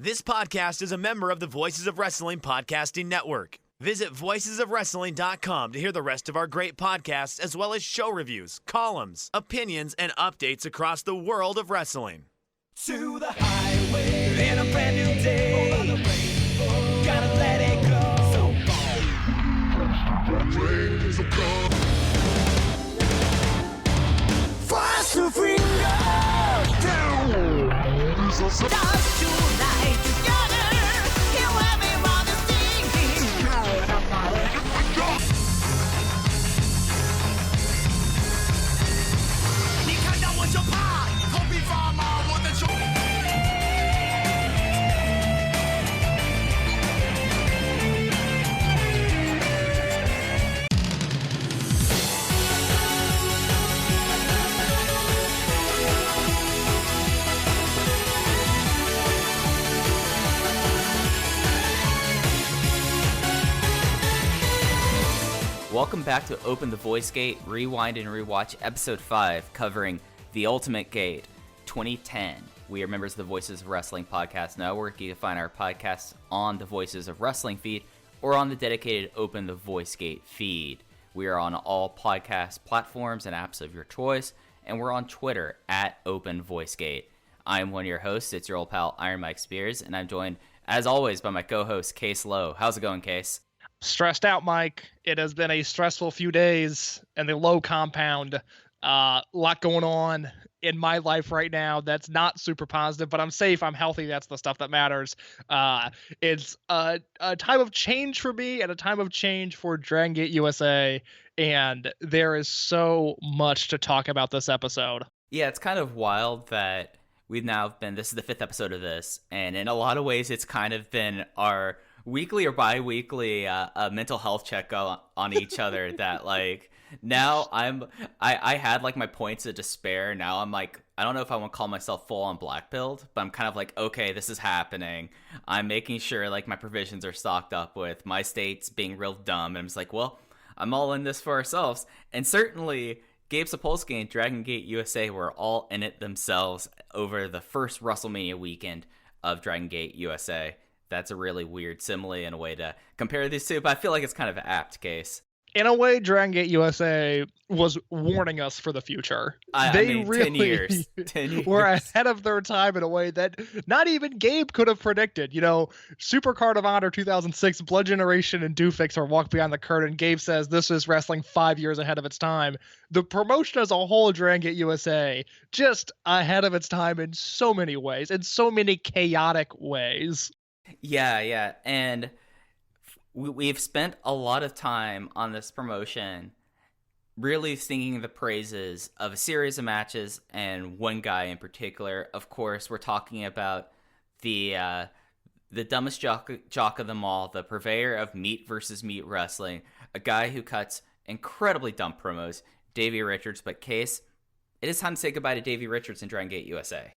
This podcast is a member of the Voices of Wrestling Podcasting Network. Visit voicesofwrestling.com to hear the rest of our great podcasts, as well as show reviews, columns, opinions, and updates across the world of wrestling. To the highway in a brand new day. Over the rainbow, gotta let it go. So far. Fast to freedom. Stars tonight together. Here everyone is singing. 你看到我就怕，头皮发麻，我的手。Welcome back to Open the Voice Gate, Rewind and Rewatch Episode 5, covering The Ultimate Gate 2010. We are members of the Voices of Wrestling Podcast Network. You can find our podcasts on the Voices of Wrestling feed or on the dedicated Open the Voice Gate feed. We are on all podcast platforms and apps of your choice, and we're on Twitter at Open Voice Gate. I'm one of your hosts. It's your old pal, Iron Mike Spears, and I'm joined, as always, by my co-host, Case Lowe. How's it going, Case? Stressed out, Mike. It has been a stressful few days in the Low compound. Lot going on in my life right now that's not super positive, but I'm safe. I'm healthy. That's the stuff that matters. It's a time of change for me and a time of change for Dragon Gate USA, and there is so much to talk about this episode. Yeah, it's kind of wild that this is the 5th episode of this, and in a lot of ways it's kind of been our weekly or bi-weekly mental health check on each other. That like now I had like my points of despair. Now I'm like, I don't know if I want to call myself full on black pilled, but I'm kind of like, okay, this is happening. I'm making sure like my provisions are stocked up with my states being real dumb, and I'm just like, well, I'm all in this for ourselves. And certainly Gabe Sapolsky and Dragon Gate USA were all in it themselves over the first Wrestlemania weekend of Dragon Gate USA. That's a really weird simile in a way to compare these two, but I feel like it's kind of an apt case. In a way, Dragon Gate USA was warning us for the future. I mean, really 10 years. 10 years. Were ahead of their time in a way that not even Gabe could have predicted. You know, Supercard of Honor 2006, Blood Generation, and Doofix are Walk Beyond the Curtain. Gabe says this is wrestling 5 years ahead of its time. The promotion as a whole, Dragon Gate USA, just ahead of its time in so many ways, in so many chaotic ways. Yeah, and we've spent a lot of time on this promotion really singing the praises of a series of matches and one guy in particular. Of course, we're talking about the dumbest jock of them all, the purveyor of meat versus meat wrestling, a guy who cuts incredibly dumb promos, Davey Richards. But Case, it is time to say goodbye to Davey Richards in Dragon Gate USA.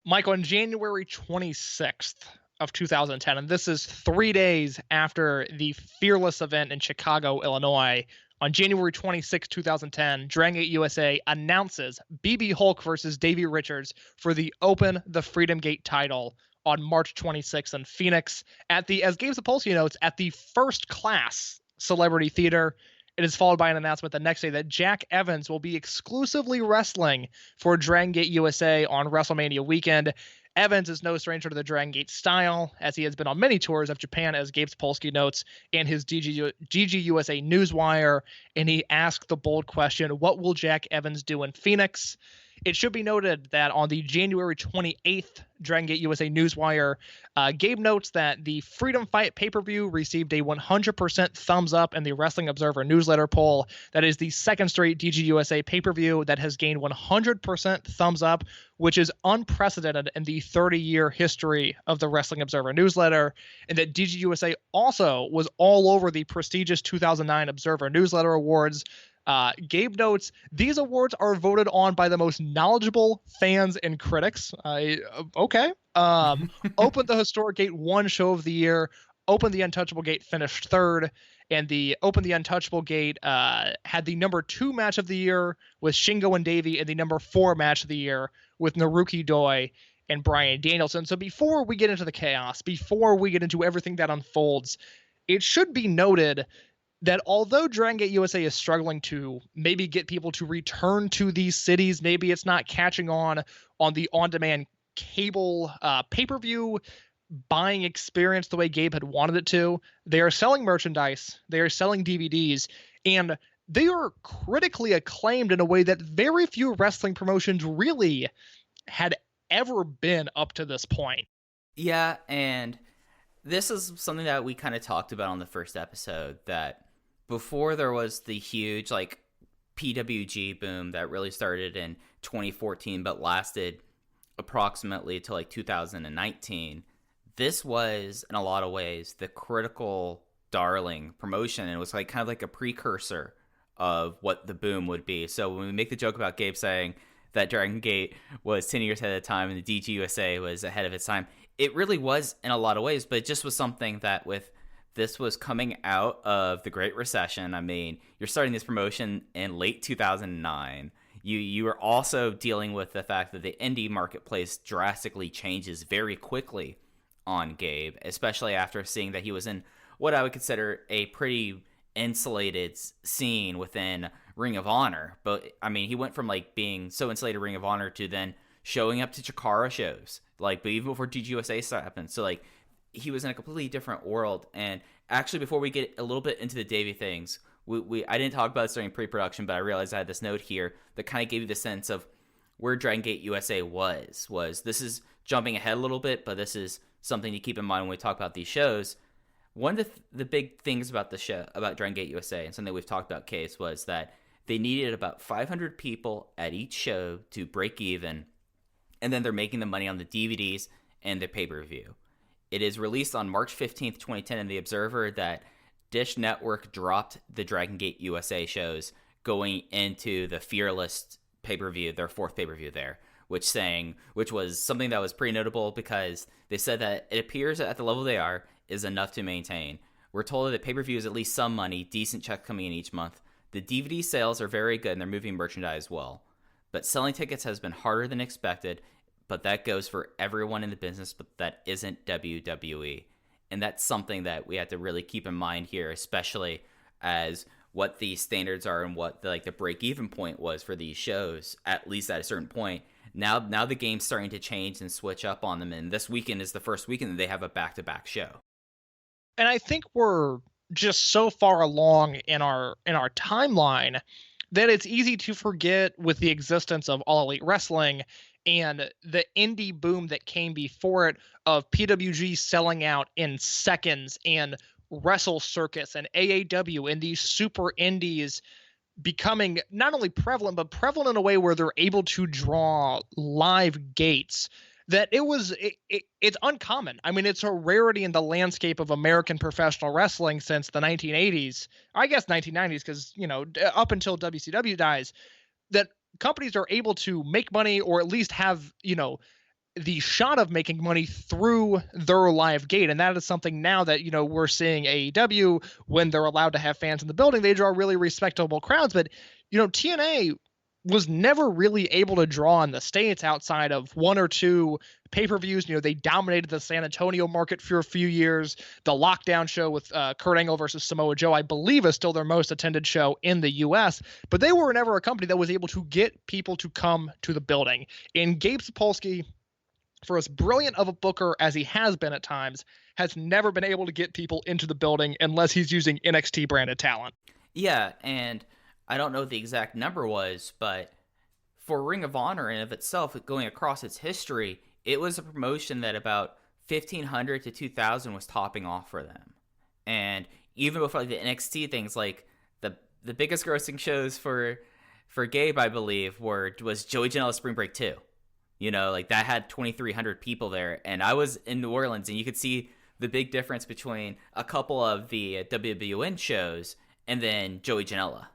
Mike, on January 26th of 2010, and this is 3 days after the Fearless event in Chicago, Illinois. On January 26, 2010, Dragon Gate USA announces BxB Hulk versus Davey Richards for the Open the Freedom Gate title on March 26th in Phoenix at the, as Gabe Sapolsky notes, at the First Class Celebrity Theater. It is followed by an announcement the next day that Jack Evans will be exclusively wrestling for Dragon Gate USA on WrestleMania weekend. Evans is no stranger to the Dragon Gate style, as he has been on many tours of Japan, as Gabe Sapolsky notes in his DGUSA Newswire, and he asked the bold question, what will Jack Evans do in Phoenix? It should be noted that on the January 28th Dragon Gate USA Newswire, Gabe notes that the Freedom Fight pay-per-view received a 100% thumbs up in the Wrestling Observer newsletter poll. That is the second straight DGUSA pay-per-view that has gained 100% thumbs up, which is unprecedented in the 30-year history of the Wrestling Observer newsletter, and that DGUSA also was all over the prestigious 2009 Observer Newsletter Awards. Gabe notes, these awards are voted on by the most knowledgeable fans and critics. Okay. Open the Historic Gate won Show of the Year. Open the Untouchable Gate finished third. And the Open the Untouchable Gate had the number 2 match of the year with Shingo and Davey, and the number 4 match of the year with Naruki Doi and Bryan Danielson. So before we get into the chaos, before we get into everything that unfolds, it should be noted that although Dragon Gate USA is struggling to maybe get people to return to these cities, maybe it's not catching on the on-demand cable pay-per-view buying experience the way Gabe had wanted it to. They are selling merchandise, they are selling DVDs, and they are critically acclaimed in a way that very few wrestling promotions really had ever been up to this point. Yeah, and this is something that we kind of talked about on the first episode, that before there was the huge like PWG boom that really started in 2014 but lasted approximately till like 2019. This was, in a lot of ways, the critical darling promotion, and it was like kind of like a precursor of what the boom would be. So when we make the joke about Gabe saying that Dragon Gate was 10 years ahead of time and the DGUSA was ahead of its time, it really was in a lot of ways, but it just was something that with this was coming out of the Great Recession. I mean, you're starting this promotion in late 2009. You are also dealing with the fact that the indie marketplace drastically changes very quickly on Gabe, especially after seeing that he was in what I would consider a pretty insulated scene within Ring of Honor. But I mean, he went from like being so insulated Ring of Honor to then showing up to Chikara shows, like, but even before DGUSA happened. So like, he was in a completely different world. And actually, before we get a little bit into the Davey things, I didn't talk about this during pre-production, but I realized I had this note here that kind of gave you the sense of where Dragon Gate USA was. This is jumping ahead a little bit, but this is something to keep in mind when we talk about these shows. One of the big things about the show, about Dragon Gate USA, and something we've talked about, Case, was that they needed about 500 people at each show to break even, and then they're making the money on the DVDs and the pay-per-view. It is released on March 15th, 2010 in The Observer that Dish Network dropped the Dragon Gate USA shows going into the Fearless pay-per-view, their fourth pay-per-view there, which was something that was pretty notable because they said that it appears that at the level they are is enough to maintain. We're told that pay-per-view is at least some money, decent check coming in each month. The DVD sales are very good and they're moving merchandise well. But selling tickets has been harder than expected, but that goes for everyone in the business, but that isn't WWE. And that's something that we have to really keep in mind here, especially as what the standards are and what the break-even point was for these shows, at least at a certain point. Now the game's starting to change and switch up on them, and this weekend is the first weekend that they have a back-to-back show. And I think we're just so far along in our timeline that it's easy to forget with the existence of All Elite Wrestling and the indie boom that came before it of PWG selling out in seconds and Wrestle Circus and AAW and these super indies becoming not only prevalent, but prevalent in a way where they're able to draw live gates. That it's uncommon. I mean, it's a rarity in the landscape of American professional wrestling since the 1980s, I guess 1990s, because, up until WCW dies, that companies are able to make money or at least have, the shot of making money through their live gate. And that is something now that, we're seeing AEW, when they're allowed to have fans in the building, they draw really respectable crowds. But, TNA was never really able to draw in the States outside of one or two pay-per-views. They dominated the San Antonio market for a few years. The Lockdown show with Kurt Angle versus Samoa Joe, I believe, is still their most attended show in the U.S., but they were never a company that was able to get people to come to the building. And Gabe Sapolsky, for as brilliant of a booker as he has been at times, has never been able to get people into the building unless he's using NXT branded talent. Yeah, and I don't know what the exact number was, but for Ring of Honor in of itself, going across its history, it was a promotion that about 1,500 to 2,000 was topping off for them. And even before the NXT things, like the biggest grossing shows for Gabe, I believe, was Joey Janela's Spring Break 2. That had 2,300 people there. And I was in New Orleans, and you could see the big difference between a couple of the WWN shows and then Joey Janela.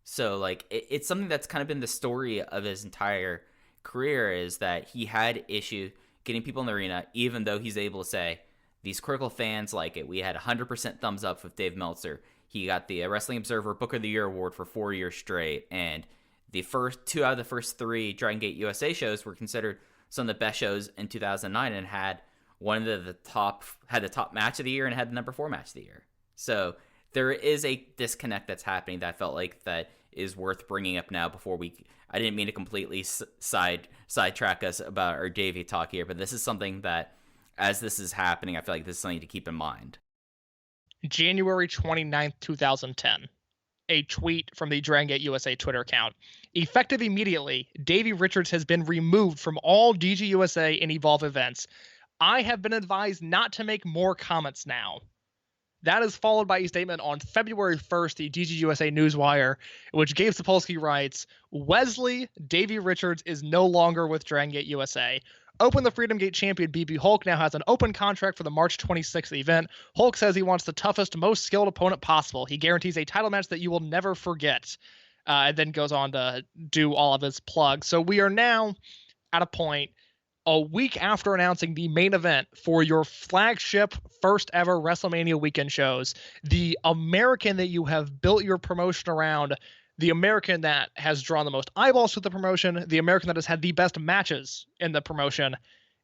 So, it's something that's kind of been the story of his entire career, is that he had issue getting people in the arena, even though he's able to say, these critical fans like it. We had 100% thumbs up with Dave Meltzer. He got the Wrestling Observer Booker of the Year award for 4 years straight, and the first 2 out of the first 3 Dragon Gate USA shows were considered some of the best shows in 2009 and had the top match of the year and had the number 4 match of the year. So there is a disconnect that's happening that I felt like that is worth bringing up now before I didn't mean to completely sidetrack us about our Davey talk here, but this is something that as this is happening, I feel like this is something to keep in mind. January 29th, 2010. A tweet from the Dragon Gate USA Twitter account. Effective immediately, Davey Richards has been removed from all DGUSA and Evolve events. I have been advised not to make more comments now. That is followed by a statement on February 1st, the DGUSA Newswire, in which Gabe Sapolsky writes, Wesley Davey Richards is no longer with Dragon Gate USA. Open the Freedom Gate champion BxB Hulk now has an open contract for the March 26th event. Hulk says he wants the toughest, most skilled opponent possible. He guarantees a title match that you will never forget. And then goes on to do all of his plugs. So we are now at a point, a week after announcing the main event for your flagship first ever WrestleMania weekend shows, the American that you have built your promotion around, the American that has drawn the most eyeballs to the promotion, the American that has had the best matches in the promotion,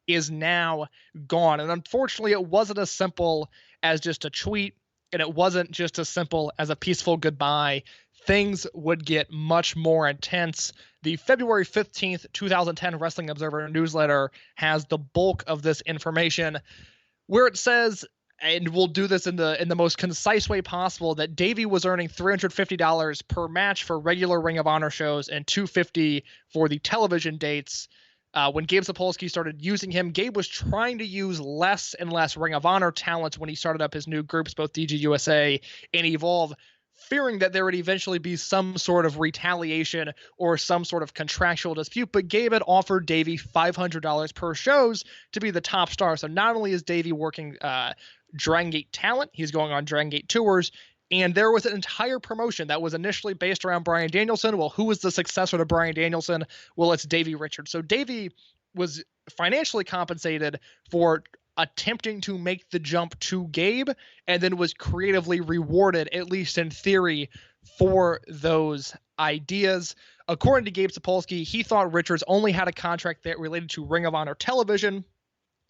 is now gone. And unfortunately, it wasn't as simple as just a tweet, and it wasn't just as simple as a peaceful goodbye. Things would get much more intense. The February 15th, 2010 Wrestling Observer newsletter has the bulk of this information, where it says, and we'll do this in the most concise way possible, that Davey was earning $350 per match for regular Ring of Honor shows and $250 for the television dates. When Gabe Sapolsky started using him, Gabe was trying to use less and less Ring of Honor talent when he started up his new groups, both DGUSA and Evolve, fearing that there would eventually be some sort of retaliation or some sort of contractual dispute. But Gabe had offered Davey $500 per shows to be the top star. So not only is Davey working Dragon Gate talent, he's going on Dragon Gate tours, and there was an entire promotion that was initially based around Bryan Danielson. Well, who was the successor to Bryan Danielson? Well, it's Davey Richards. So Davey was financially compensated for attempting to make the jump to Gabe, and then was creatively rewarded, at least in theory, for those ideas. According to Gabe Sapolsky, he thought Richards only had a contract that related to Ring of Honor television,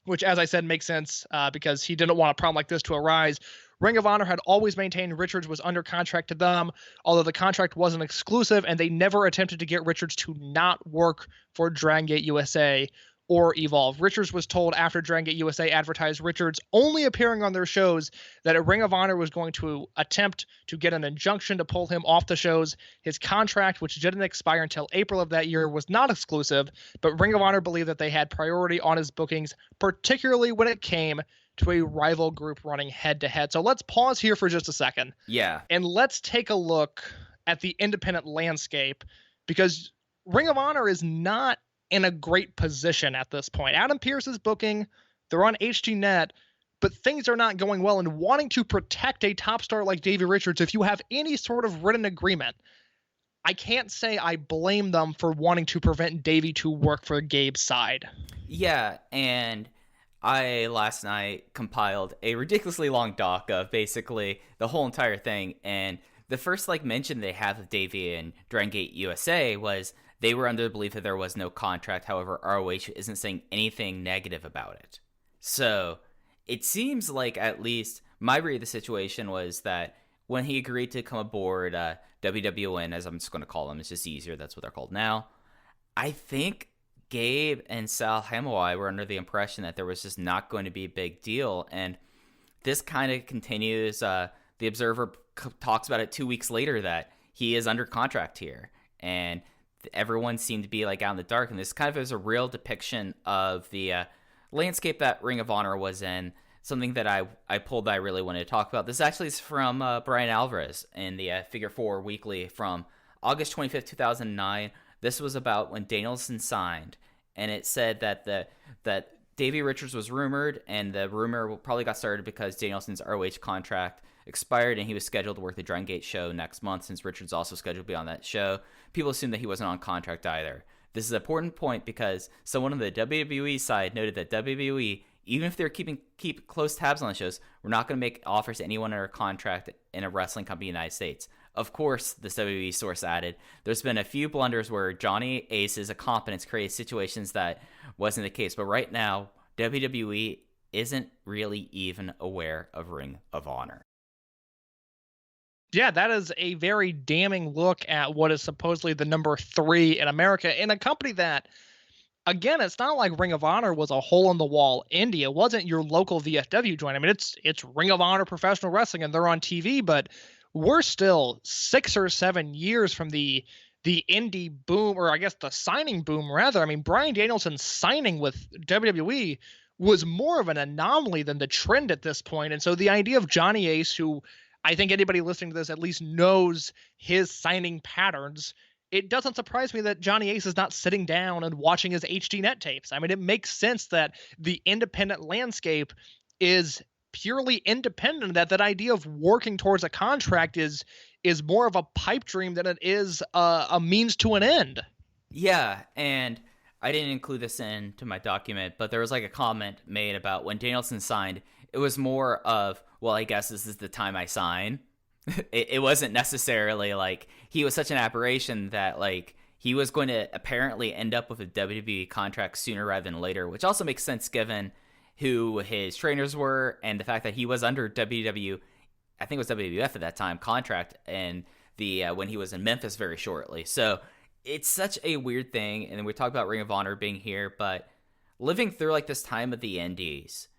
which, as I said, makes sense because he didn't want a problem like this to arise. Ring of Honor had always maintained Richards was under contract to them, although the contract wasn't exclusive, and they never attempted to get Richards to not work for Dragon Gate USA or Evolve. Richards was told after Dragon Gate USA advertised Richards only appearing on their shows that a Ring of Honor was going to attempt to get an injunction to pull him off the shows. His contract, which didn't expire until April of that year, was not exclusive, but Ring of Honor believed that they had priority on his bookings, particularly when it came to a rival group running head-to-head. So let's pause here for just a second. Yeah. And let's take a look at the independent landscape, because Ring of Honor is not in a great position at this point. Adam Pearce is booking, they're on HDNet, but things are not going well. And wanting to protect a top star like Davey Richards, if you have any sort of written agreement, I can't say I blame them for wanting to prevent Davey to work for Gabe's side. Yeah, and I last night compiled a ridiculously long doc of basically the whole entire thing, and the first mention they have of Davey and Dragon Gate USA was they were under the belief that there was no contract. However, ROH isn't saying anything negative about it. So it seems like, at least my read of the situation was that when he agreed to come aboard WWN, as I'm just going to call them, it's just easier, that's what they're called now, I think Gabe and Sal Hamoai were under the impression that there was just not going to be a big deal. And this kind of continues. The Observer talks about it 2 weeks later that he is under contract here. And everyone seemed to be out in the dark. And this kind of is a real depiction of the landscape that Ring of Honor was in. Something that I pulled that I really wanted to talk about. This actually is from Brian Alvarez in the Figure 4 Weekly from August 25th, 2009. This was about when Danielson signed, and it said that Davey Richards was rumored, and the rumor probably got started because Danielson's ROH contract expired, and he was scheduled to work the Dragon Gate show next month. Since Richards also scheduled to be on that show, people assumed that he wasn't on contract either. This is an important point because someone on the WWE side noted that WWE, even if they're keep close tabs on the shows, we're not going to make offers to anyone under contract in a wrestling company in the United States. Of course, the WWE source added, there's been a few blunders where Johnny Ace's incompetence created situations that wasn't the case. But right now, WWE isn't really even aware of Ring of Honor. Yeah, that is a very damning look at what is supposedly the number 3 in America, in a company that, again, it's not like Ring of Honor was a hole-in-the-wall indie. It wasn't your local VFW joint. I mean, it's Ring of Honor Professional Wrestling, and they're on TV, but we're still 6 or 7 years from the indie boom, or I guess the signing boom, rather. I mean, Bryan Danielson's signing with WWE was more of an anomaly than the trend at this point. And so the idea of Johnny Ace, who I think anybody listening to this at least knows his signing patterns, it doesn't surprise me that Johnny Ace is not sitting down and watching his HDNet tapes. I mean, it makes sense that the independent landscape is purely independent, that idea of working towards a contract is more of a pipe dream than it is a means to an end. Yeah, and I didn't include this into my document, but there was like a comment made about when Danielson signed, it was more of, well, I guess this is the time I sign. It wasn't necessarily like he was such an aberration that like he was going to apparently end up with a WWE contract sooner rather than later, which also makes sense given who his trainers were and the fact that he was under WW, I think it was WWF at that time, contract, and the when he was in Memphis very shortly. So it's such a weird thing. And then we talk about Ring of Honor being here, but living through like this time of the Indies,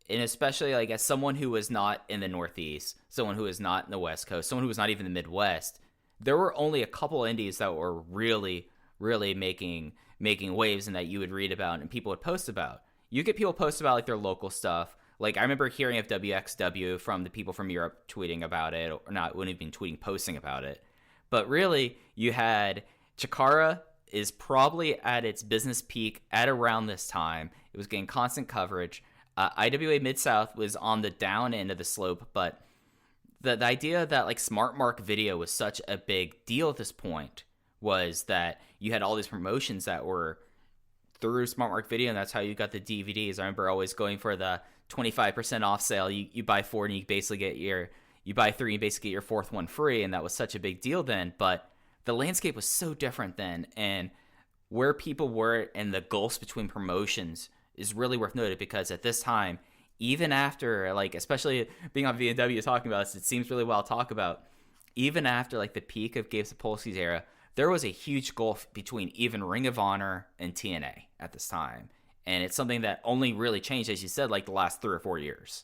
and especially like as someone who was not in the Northeast, someone who was not in the West Coast, someone who was not even in the Midwest, there were only a couple indies that were really, really making waves and that you would read about and people would post about. You get people post about like their local stuff. Like I remember hearing of WXW from the people from Europe tweeting about it, or not, wouldn't have been tweeting, posting about it. But really, you had Chikara is probably at its business peak at around this time. It was getting constant coverage. IWA Mid-South was on the down end of the slope, but the idea that like Smart Mark Video was such a big deal at this point was that you had all these promotions that were through Smart Mark Video, and that's how you got the DVDs. I remember always going for the 25% off sale. You buy 4 and you basically get you buy 3 and basically get your 4th one free, and that was such a big deal then. But the landscape was so different then, and where people were and the gulfs between promotions is really worth noting, because at this time, even after, like, especially being on V&W talking about this, it seems really well to talk about, even after, like, the peak of Gabe Sapolsky's era, there was a huge gulf between even Ring of Honor and TNA at this time. And it's something that only really changed, as you said, like, the last 3 or 4 years.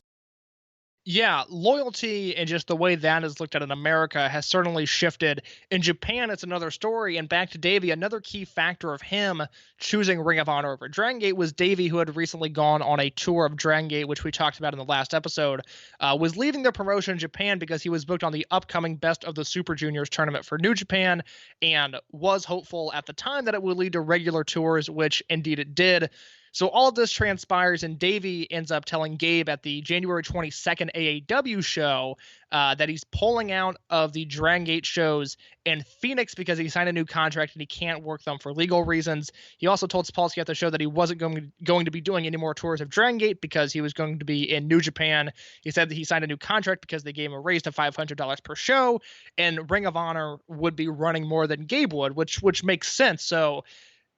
Yeah, loyalty and just the way that is looked at in America has certainly shifted. In Japan, it's another story. And back to Davey, another key factor of him choosing Ring of Honor over Dragon Gate was Davey, who had recently gone on a tour of Dragon Gate, which we talked about in the last episode, was leaving their promotion in Japan because he was booked on the upcoming Best of the Super Juniors tournament for New Japan, and was hopeful at the time that it would lead to regular tours, which indeed it did. So all of this transpires, and Davey ends up telling Gabe at the January 22nd AAW show that he's pulling out of the Dragon Gate shows in Phoenix because he signed a new contract and he can't work them for legal reasons. He also told Sapolsky at the show that he wasn't going to be doing any more tours of Dragon Gate because he was going to be in New Japan. He said that he signed a new contract because they gave him a raise to $500 per show, and Ring of Honor would be running more than Gabe would, which makes sense. So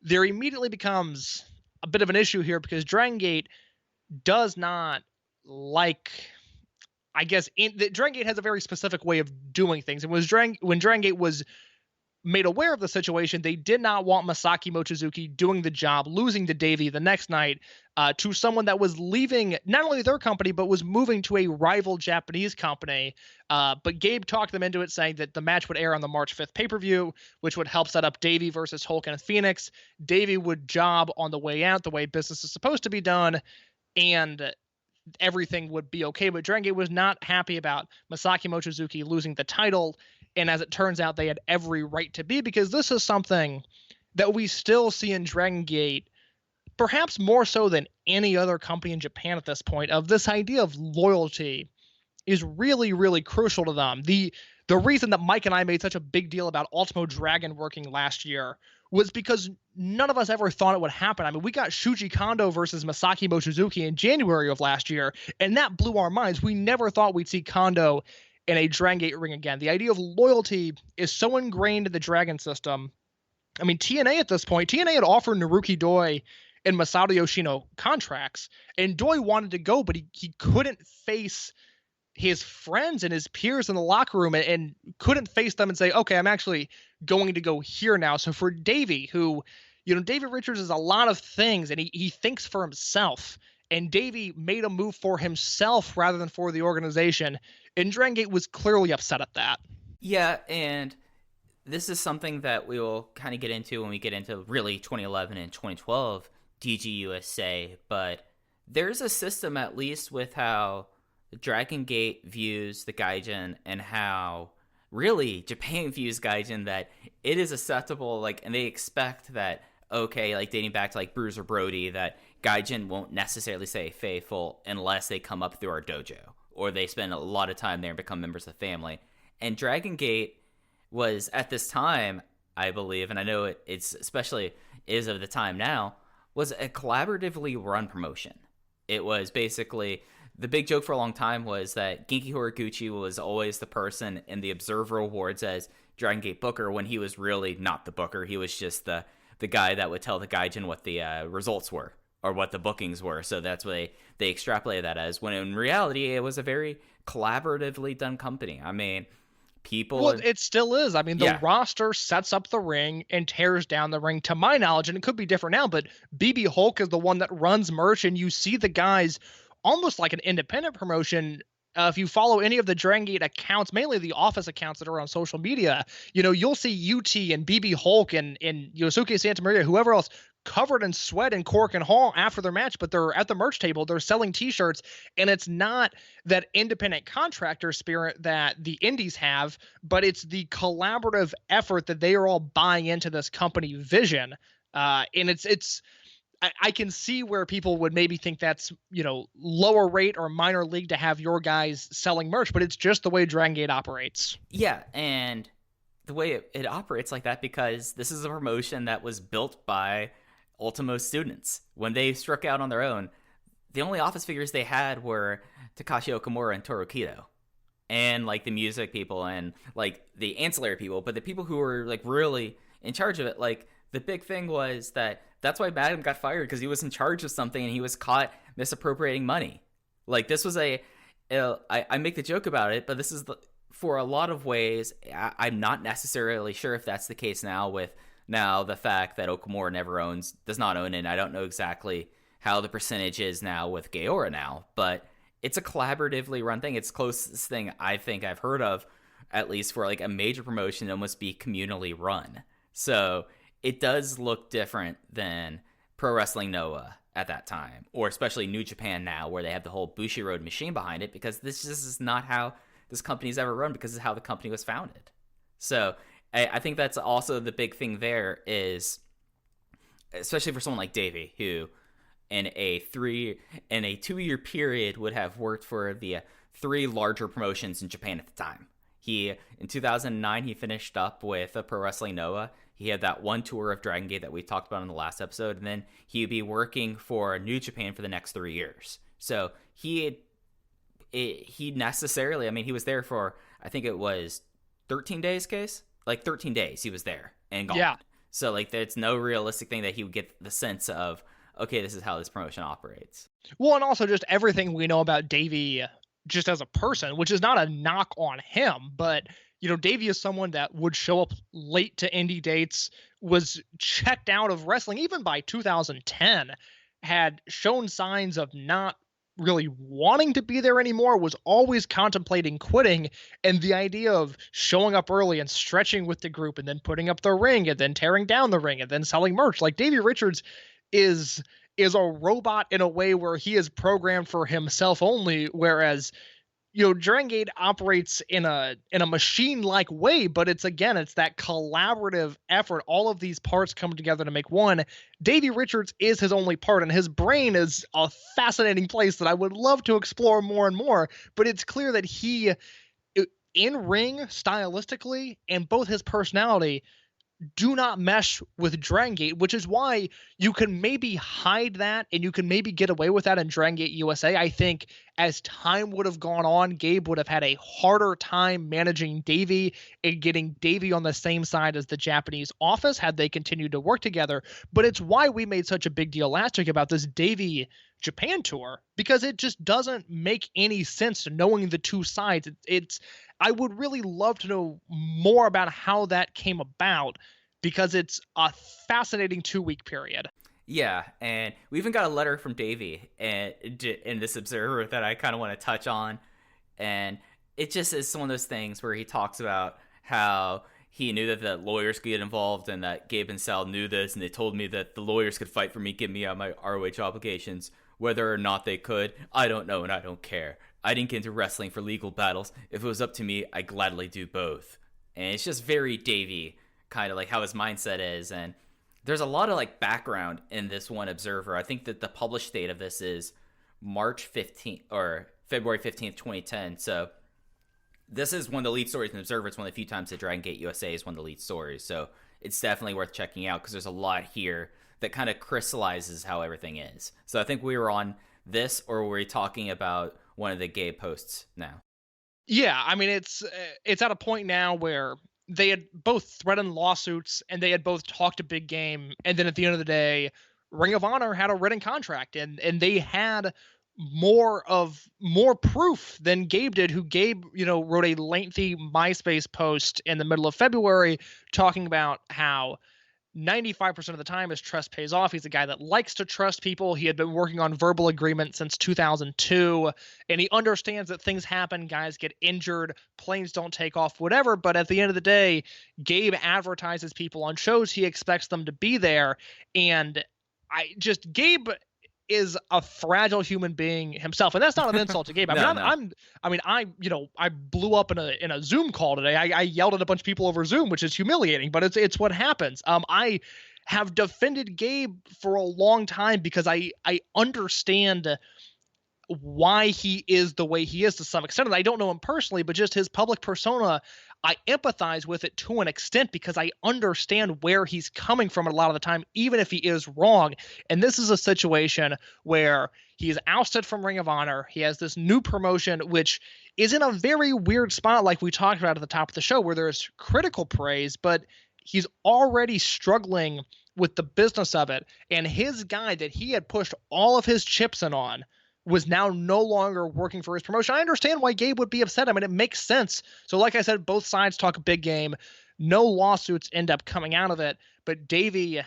there immediately becomes a bit of an issue here, because Dragon Gate does not like, I guess, Dragon Gate has a very specific way of doing things. And when Dragon Gate was made aware of the situation, they did not want Masaki Mochizuki doing the job, losing to Davey the next night to someone that was leaving not only their company, but was moving to a rival Japanese company. But Gabe talked them into it, saying that the match would air on the March 5th pay-per-view, which would help set up Davey versus Hulk in Phoenix. Davey would job on the way out, the way business is supposed to be done, and everything would be okay. But Dragon Gate was not happy about Masaki Mochizuki losing the title. And as it turns out, they had every right to be, because this is something that we still see in Dragon Gate, perhaps more so than any other company in Japan at this point, of this idea of loyalty is really, really crucial to them. The reason that Mike and I made such a big deal about Ultimo Dragon working last year was because none of us ever thought it would happen. I mean, we got Shuji Kondo versus Masaki Mochizuki in January of last year, and that blew our minds. We never thought we'd see Kondo in a Dragon Gate ring again. The idea of loyalty is so ingrained in the Dragon system. I mean, TNA at this point, TNA had offered Naruki Doi and Masato Yoshino contracts, and Doi wanted to go, but he couldn't face his friends and his peers in the locker room and couldn't face them and say, okay, I'm actually going to go here now. So for Davey, who, Davey Richards is a lot of things, and he thinks for himself. And Davey made a move for himself rather than for the organization. And Dragon Gate was clearly upset at that. Yeah, and this is something that we will kind of get into when we get into really 2011 and 2012 DGUSA. But there's a system, at least with how Dragon Gate views the Gaijin and how really Japan views Gaijin, that it is acceptable, and they expect that, okay, dating back to Bruiser Brody, that Gaijin won't necessarily say faithful unless they come up through our dojo or they spend a lot of time there and become members of the family. And Dragon Gate was, at this time, I believe, and I know it's especially is of the time now, was a collaboratively run promotion. It was basically, the big joke for a long time was that Genki Horiguchi was always the person in the Observer Awards as Dragon Gate Booker, when he was really not the Booker. He was just the guy that would tell the Gaijin what the results were, or what the bookings were. So that's what they extrapolated that as, when in reality, it was a very collaboratively done company. I mean, people... Well, it still is. I mean, the roster sets up the ring and tears down the ring, to my knowledge, and it could be different now, but BxB Hulk is the one that runs merch, and you see the guys almost like an independent promotion. If you follow any of the Dragon Gate accounts, mainly the office accounts that are on social media, you'll see UT and BxB Hulk and Yosuke Santa Maria, whoever else, covered in sweat in Cork and Hall after their match, but they're at the merch table, they're selling t-shirts, and it's not that independent contractor spirit that the indies have, but it's the collaborative effort that they are all buying into this company vision. And it's I can see where people would maybe think that's, lower rate or minor league to have your guys selling merch, but it's just the way Dragon Gate operates. Yeah, and the way it operates like that, because this is a promotion that was built by Ultimo students. When they struck out on their own, the only office figures they had were Takashi Okamura and Toru Kido. And, the music people and, the ancillary people. But the people who were, really in charge of it, the big thing was that's why Madden got fired, because he was in charge of something and he was caught misappropriating money. This was I make the joke about it, but this is for a lot of ways, I'm not necessarily sure if that's the case now, with now the fact that Okamura does not own it. And I don't know exactly how the percentage is now with Gaora now, but it's a collaboratively run thing. It's the closest thing I think I've heard of, at least for a major promotion, to almost be communally run. So it does look different than Pro Wrestling Noah at that time, or especially New Japan now, where they have the whole Bushiroad machine behind it, because this is not how this company's ever run, because it's how the company was founded. So I think that's also the big thing there, is especially for someone like Davey, who in a 2-year period would have worked for the 3 larger promotions in Japan at the time. In 2009, he finished up with Pro Wrestling Noah. He had that one tour of Dragon Gate that we talked about in the last episode, and then he would be working for New Japan for the next 3 years. So he necessarily, he was there for, I think it was 13 days, Case? 13 days he was there and gone. Yeah. So it's no realistic thing that he would get the sense of, okay, this is how this promotion operates. Well, and also just everything we know about Davey just as a person, which is not a knock on him, but Davey is someone that would show up late to indie dates, was checked out of wrestling even by 2010, had shown signs of not really wanting to be there anymore, was always contemplating quitting. And the idea of showing up early and stretching with the group and then putting up the ring and then tearing down the ring and then selling merch, Davey Richards is a robot in a way where he is programmed for himself only, whereas Dragon Gate operates in a machine-like way, but it's that collaborative effort. All of these parts come together to make one. Davey Richards is his only part, and his brain is a fascinating place that I would love to explore more and more. But it's clear that he, in ring stylistically, and both his personality, do not mesh with Dragon Gate, which is why you can maybe hide that and you can maybe get away with that in Dragon Gate USA. I think as time would have gone on, Gabe would have had a harder time managing Davey and getting Davey on the same side as the Japanese office had they continued to work together. But it's why we made such a big deal last week about this Davey Japan tour, because it just doesn't make any sense knowing the two sides. I would really love to know more about how that came about, because it's a fascinating 2-week period. Yeah, and we even got a letter from Davey in this Observer that I kind of want to touch on. And it just is one of those things where he talks about how he knew that the lawyers could get involved and that Gabe and Sal knew this, and they told me that the lawyers could fight for me, give me out my ROH obligations. Whether or not they could, I don't know, and I don't care. I didn't get into wrestling for legal battles. If it was up to me, I'd gladly do both. And it's just very Davey, kind of like how his mindset is. And there's a lot of like background in this one Observer. I think that the published date of this is March 15th or February 15th, 2010. So this is one of the lead stories in Observer. It's one of the few times that Dragon Gate USA is one of the lead stories. So it's definitely worth checking out because there's a lot here that kind of crystallizes how everything is. So I think we were on this, or were we talking about one of the Gabe posts now? Yeah, I mean, it's at a point now where they had both threatened lawsuits and they had both talked a big game, and then at the end of the day, Ring of Honor had a written contract, and they had more proof than Gabe did, who Gabe, wrote a lengthy MySpace post in the middle of February talking about how 95% of the time his trust pays off. He's a guy that likes to trust people. He had been working on verbal agreements since 2002, and he understands that things happen, guys get injured, planes don't take off, whatever. But at the end of the day, Gabe advertises people on shows. He expects them to be there. And Gabe is a fragile human being himself, and that's not an insult to Gabe. I blew up in a Zoom call today. I yelled at a bunch of people over Zoom, which is humiliating, but it's what happens. I have defended Gabe for a long time because I understand why he is the way he is to some extent. And I don't know him personally, but just his public persona, I empathize with it to an extent because I understand where he's coming from a lot of the time, even if he is wrong. And this is a situation where he's ousted from Ring of Honor. He has this new promotion, which is in a very weird spot, like we talked about at the top of the show, where there's critical praise, but he's already struggling with the business of it. And his guy that he had pushed all of his chips in on was now no longer working for his promotion. I understand why Gabe would be upset. I mean, it makes sense. So like I said, both sides talk a big game. No lawsuits end up coming out of it, but Davey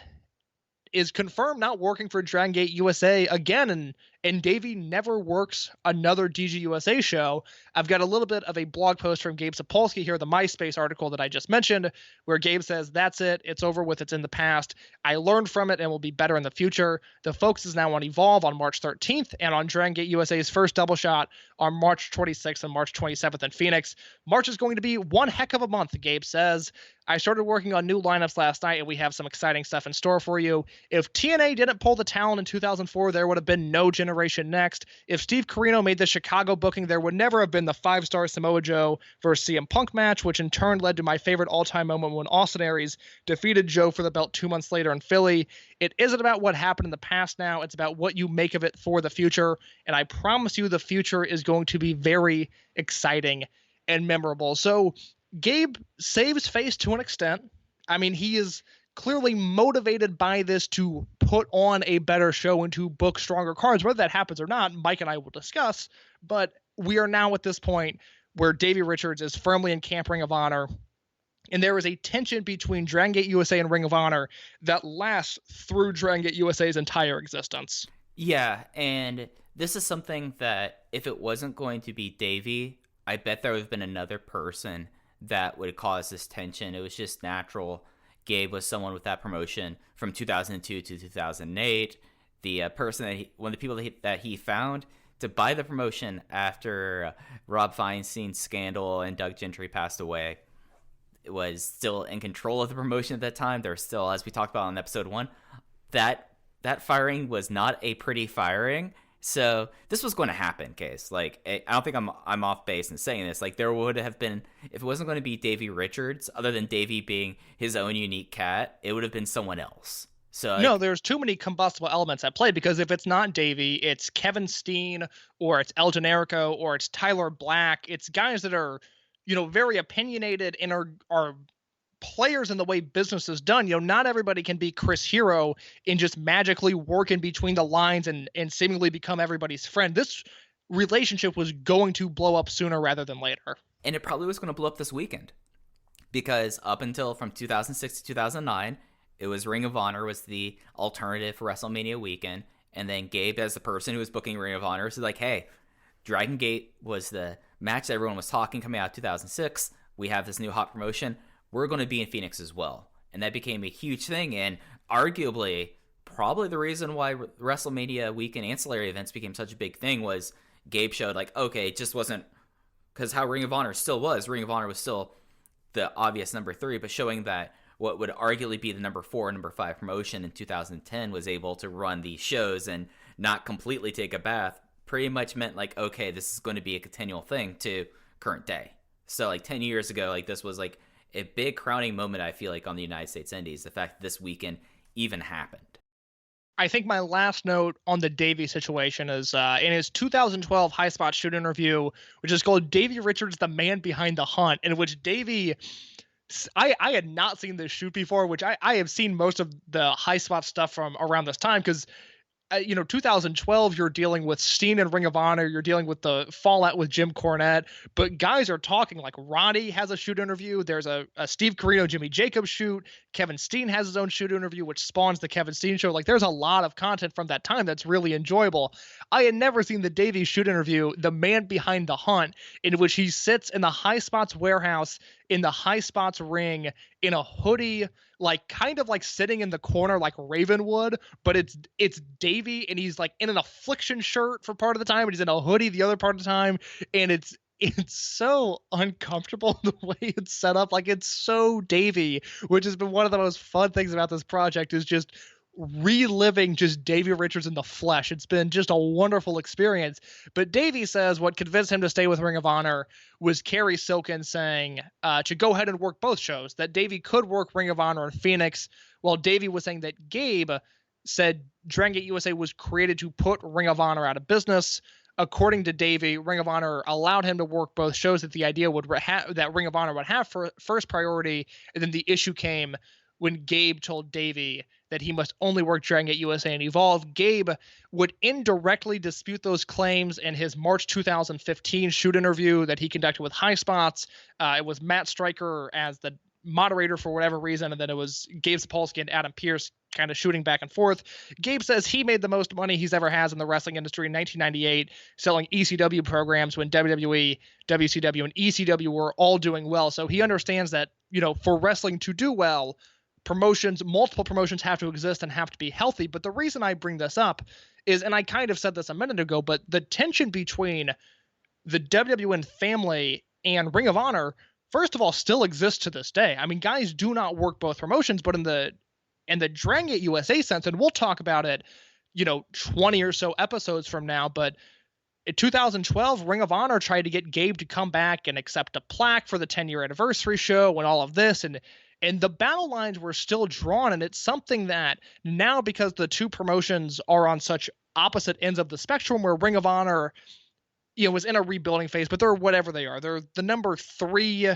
is confirmed not working for Dragon Gate USA again, and Davey never works another DGUSA show. I've got a little bit of a blog post from Gabe Sapolsky here, the MySpace article that I just mentioned, where Gabe says, "That's it. It's over with. It's in the past. I learned from it and will be better in the future. The focus is now on Evolve on March 13th and on Dragon Gate USA's first double shot on March 26th and March 27th in Phoenix. March is going to be one heck of a month," Gabe says. "I started working on new lineups last night, and we have some exciting stuff in store for you. If TNA didn't pull the talent in 2004, there would have been no Generation Next. If Steve Corino made the Chicago booking, there would never have been the 5-star Samoa Joe versus CM Punk match, which in turn led to my favorite all-time moment when Austin Aries defeated Joe for the belt 2 months later in Philly. It isn't about what happened in the past now. It's about what you make of it for the future. And I promise you the future is going to be very exciting and memorable." So Gabe saves face to an extent. I mean, he is clearly motivated by this to put on a better show and to book stronger cards. Whether that happens or not, Mike and I will discuss. But we are now at this point where Davey Richards is firmly in Camp Ring of Honor, and there is a tension between Dragon Gate USA and Ring of Honor that lasts through Dragon Gate USA's entire existence. Yeah, and this is something that if it wasn't going to be Davey, I bet there would have been another person that would cause this tension. It was just natural. Gabe was someone with that promotion from 2002 to 2008. The person one of the people that he found to buy the promotion after Rob Feinstein's scandal and Doug Gentry passed away was still in control of the promotion at that time. There was still, as we talked about on episode 1, that firing was not a pretty firing. So this was going to happen, Case. Like, I don't think I'm off base in saying this. Like, there would have been, if it wasn't going to be Davey Richards, other than Davey being his own unique cat, it would have been someone else. So No, there's too many combustible elements at play, because if it's not Davey, it's Kevin Steen, or it's El Generico, or it's Tyler Black. It's guys that are, very opinionated and are players in the way business is done. Not everybody can be Chris Hero and just magically work in between the lines and seemingly become everybody's friend. This relationship was going to blow up sooner rather than later. And it probably was going to blow up this weekend, because up until from 2006 to 2009, it was Ring of Honor was the alternative for WrestleMania weekend. And then Gabe, as the person who was booking Ring of Honor, was like, hey, Dragon Gate was the match that everyone was talking coming out of 2006. We have this new hot promotion. We're going to be in Phoenix as well. And that became a huge thing. And arguably, probably the reason why WrestleMania weekend ancillary events became such a big thing was Gabe showed, like, okay, it just wasn't, because how Ring of Honor still was. Ring of Honor was still the obvious number 3, but showing that what would arguably be the number 4, number 5 promotion in 2010 was able to run these shows and not completely take a bath, pretty much meant, like, okay, this is going to be a continual thing to current day. So, like, 10 years ago, like, this was, like, a big crowning moment, I feel like, on the United States Indies, the fact that this weekend even happened. I think my last note on the Davey situation is in his 2012 High Spot shoot interview, which is called Davey Richards, the Man Behind the Hunt, in which Davey... I had not seen this shoot before, which I have seen most of the High Spot stuff from around this time, because 2012, you're dealing with Steen and Ring of Honor. You're dealing with the fallout with Jim Cornette. But guys are talking, like Roddy has a shoot interview. There's a Steve Corino, Jimmy Jacobs shoot. Kevin Steen has his own shoot interview, which spawns the Kevin Steen show. Like, there's a lot of content from that time that's really enjoyable. I had never seen the Davey shoot interview, The Man Behind the Hunt, in which he sits in the High Spots warehouse in the High Spots ring in a hoodie, like kind of like sitting in the corner like Ravenwood, but it's Davey, and he's like in an Affliction shirt for part of the time, and he's in a hoodie the other part of the time, and it's so uncomfortable the way it's set up. Like, it's so Davey, which has been one of the most fun things about this project, is just reliving just Davey Richards in the flesh. It's been just a wonderful experience. But Davey says what convinced him to stay with Ring of Honor was Kerry Silkin saying to go ahead and work both shows, that Davey could work Ring of Honor in Phoenix, while Davey was saying that Gabe said Dragon Gate USA was created to put Ring of Honor out of business. According to Davey, Ring of Honor allowed him to work both shows, that the idea would that Ring of Honor would have first priority, and then the issue came when Gabe told Davey that he must only work Dragon Gate USA and Evolve. Gabe would indirectly dispute those claims in his March 2015 shoot interview that he conducted with High Spots. It was Matt Stryker as the moderator for whatever reason, and then it was Gabe Sapolsky and Adam Pearce kind of shooting back and forth. Gabe says he made the most money he's ever has in the wrestling industry in 1998, selling ECW programs when WWE, WCW, and ECW were all doing well. So he understands that, for wrestling to do well, multiple promotions have to exist and have to be healthy. But the reason I bring this up is, and I kind of said this a minute ago, but the tension between the WWN family and Ring of Honor, first of all, still exists to this day. I mean, guys do not work both promotions, but in the Dragon Gate USA sense, and we'll talk about it, 20 or so episodes from now, but in 2012, Ring of Honor tried to get Gabe to come back and accept a plaque for the 10-year anniversary show and all of this, and the battle lines were still drawn, and it's something that now, because the two promotions are on such opposite ends of the spectrum, where Ring of Honor, was in a rebuilding phase, but they're whatever they are. They're the number 3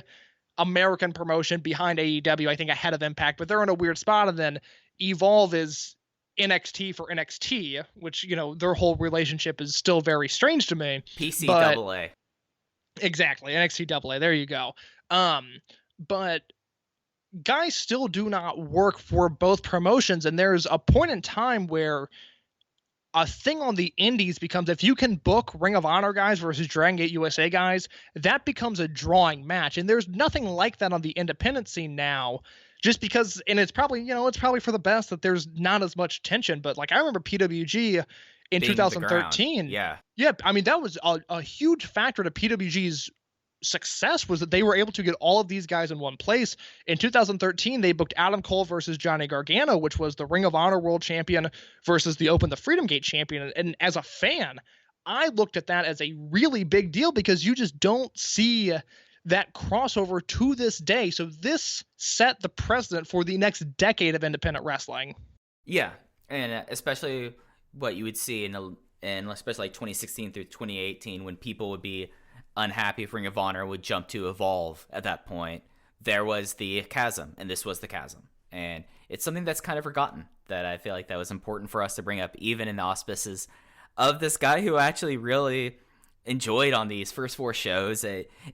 American promotion behind AEW, I think ahead of Impact, but they're in a weird spot. And then Evolve is NXT for NXT, which, their whole relationship is still very strange to me. PCAA. Exactly. NXT AA. There you go. But guys still do not work for both promotions. And there's a point in time where a thing on the indies becomes, if you can book Ring of Honor guys versus Dragon Gate USA guys, that becomes a drawing match. And there's nothing like that on the independent scene now, just because, and it's probably, it's probably for the best that there's not as much tension. But like, I remember PWG in 2013. Yeah. I mean, that was a huge factor to PWG's success, was that they were able to get all of these guys in one place. In 2013, they booked Adam Cole versus Johnny Gargano, which was the Ring of Honor World Champion versus the Open the Freedom Gate Champion. And as a fan, I looked at that as a really big deal, because you just don't see that crossover to this day. So this set the precedent for the next decade of independent wrestling. Yeah, and especially what you would see in especially like 2016 through 2018 when people would be unhappy if Ring of Honor would jump to Evolve at that point. There was the chasm, and this was the chasm. And it's something that's kind of forgotten that I feel like that was important for us to bring up, even in the auspices of this guy who actually really enjoyed on these first 4 shows.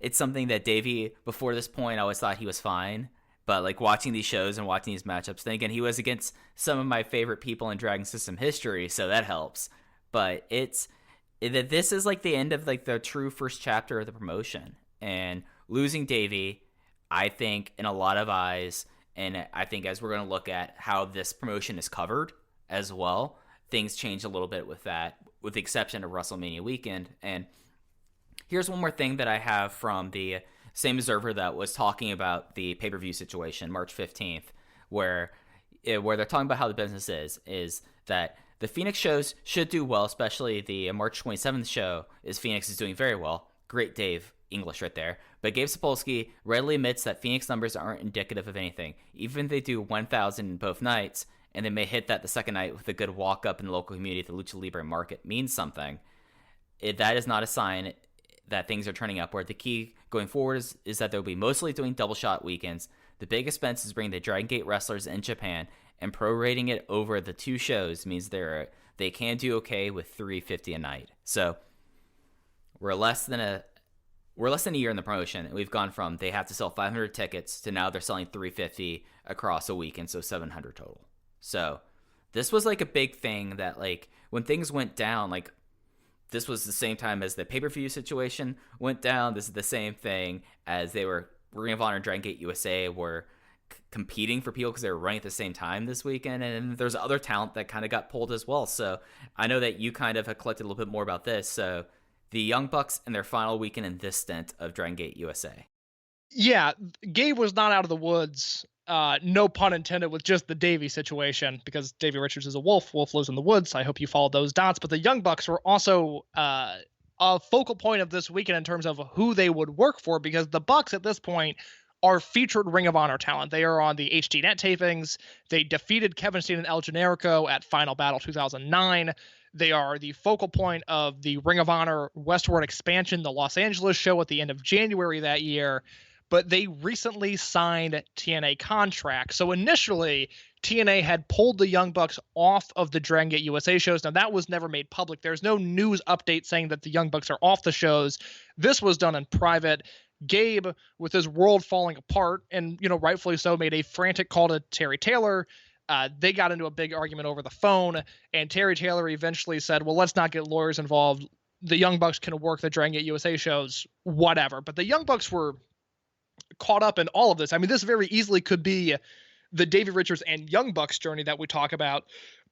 It's something that Davey, before this point, I always thought he was fine. But like watching these shows and watching these matchups, then again, he was against some of my favorite people in Dragon System history, so that helps. But this is like the end of like the true first chapter of the promotion. And losing Davey, I think in a lot of eyes, and I think as we're going to look at how this promotion is covered as well, things change a little bit with that, with the exception of WrestleMania weekend. And here's one more thing that I have from the same observer that was talking about the pay-per-view situation, March 15th, where they're talking about how the business is that the Phoenix shows should do well, especially the March 27th show Phoenix is doing very well. Great Dave English right there. But Gabe Sapolsky readily admits that Phoenix numbers aren't indicative of anything. Even if they do 1,000 in both nights, and they may hit that the second night with a good walk-up in the local community at the Lucha Libre market means something. That is not a sign that things are turning upward. The key going forward is that they'll be mostly doing double shot weekends. The big expense is bringing the Dragon Gate wrestlers in Japan, and prorating it over the 2 shows means they can do okay with $350 a night. So we're less than a year in the promotion, and we've gone from they have to sell 500 tickets to now they're selling 350 across a weekend, so 700 total. So this was like a big thing that like when things went down, like this was the same time as the pay-per-view situation went down. This is the same thing as Ring of Honor and Dragon Gate USA were competing for people because they were running at the same time this weekend. And there's other talent that kind of got pulled as well. So I know that you kind of have collected a little bit more about this. So the Young Bucks and their final weekend in this stint of Dragon Gate USA. Yeah, Gabe was not out of the woods. No pun intended with just the Davey situation, because Davey Richards is a wolf. Wolf lives in the woods. I hope you followed those dots. But the Young Bucks were also a focal point of this weekend in terms of who they would work for, because the Bucks at this point are featured Ring of Honor talent. They are on the HDNet tapings. They defeated Kevin Steen and El Generico at Final Battle 2009. They are the focal point of the Ring of Honor Westward expansion, the Los Angeles show at the end of January that year. But they recently signed TNA contracts. So initially, TNA had pulled the Young Bucks off of the Dragon Gate USA shows. Now, that was never made public. There's no news update saying that the Young Bucks are off the shows. This was done in private. Gabe, with his world falling apart, and, rightfully so, made a frantic call to Terry Taylor. They got into a big argument over the phone, and Terry Taylor eventually said, well, let's not get lawyers involved. The Young Bucks can work the Dragon Gate USA shows, whatever. But the Young Bucks were caught up in all of this. I mean, this very easily could be the Davey Richards and Young Bucks journey that we talk about,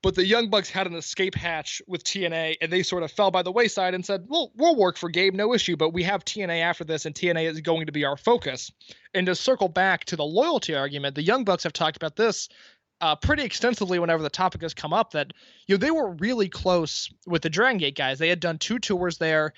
but the Young Bucks had an escape hatch with TNA, and they sort of fell by the wayside and said, well, we'll work for Gabe, no issue, but we have TNA after this, and TNA is going to be our focus. And to circle back to the loyalty argument, the Young Bucks have talked about this pretty extensively whenever the topic has come up, that they were really close with the Dragon Gate guys. They had done 2 tours there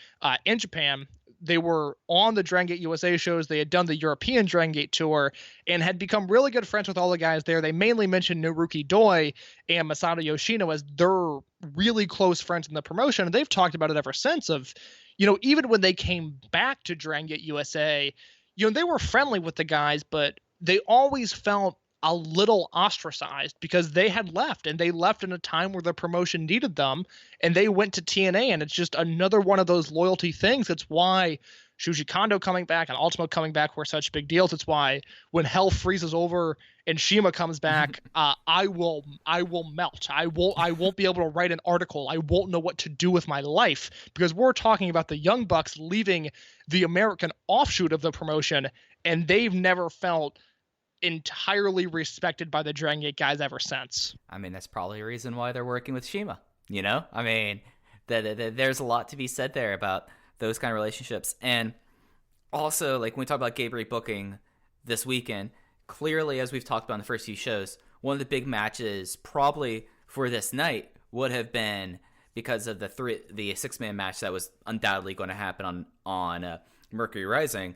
in Japan. They were on the Dragon Gate USA shows. They had done the European Dragon Gate tour and had become really good friends with all the guys there. They mainly mentioned Naruki Doi and Masato Yoshino as their really close friends in the promotion. And they've talked about it ever since of, even when they came back to Dragon Gate USA, they were friendly with the guys, but they always felt a little ostracized because they had left, and they left in a time where the promotion needed them, and they went to TNA, and it's just another one of those loyalty things. It's why Shuji Kondo coming back and Ultimo coming back were such big deals. It's why when hell freezes over and CIMA comes back, I will melt. I won't be able to write an article. I won't know what to do with my life, because we're talking about the Young Bucks leaving the American offshoot of the promotion, and they've never felt entirely respected by the Dragon Gate guys ever since. I mean, that's probably a reason why they're working with CIMA, I mean, there's a lot to be said there about those kind of relationships. And also, like, when we talk about Gabe rebooking this weekend, clearly, as we've talked about in the first few shows, one of the big matches probably for this night would have been, because of the 6-man match that was undoubtedly going to happen on Mercury Rising,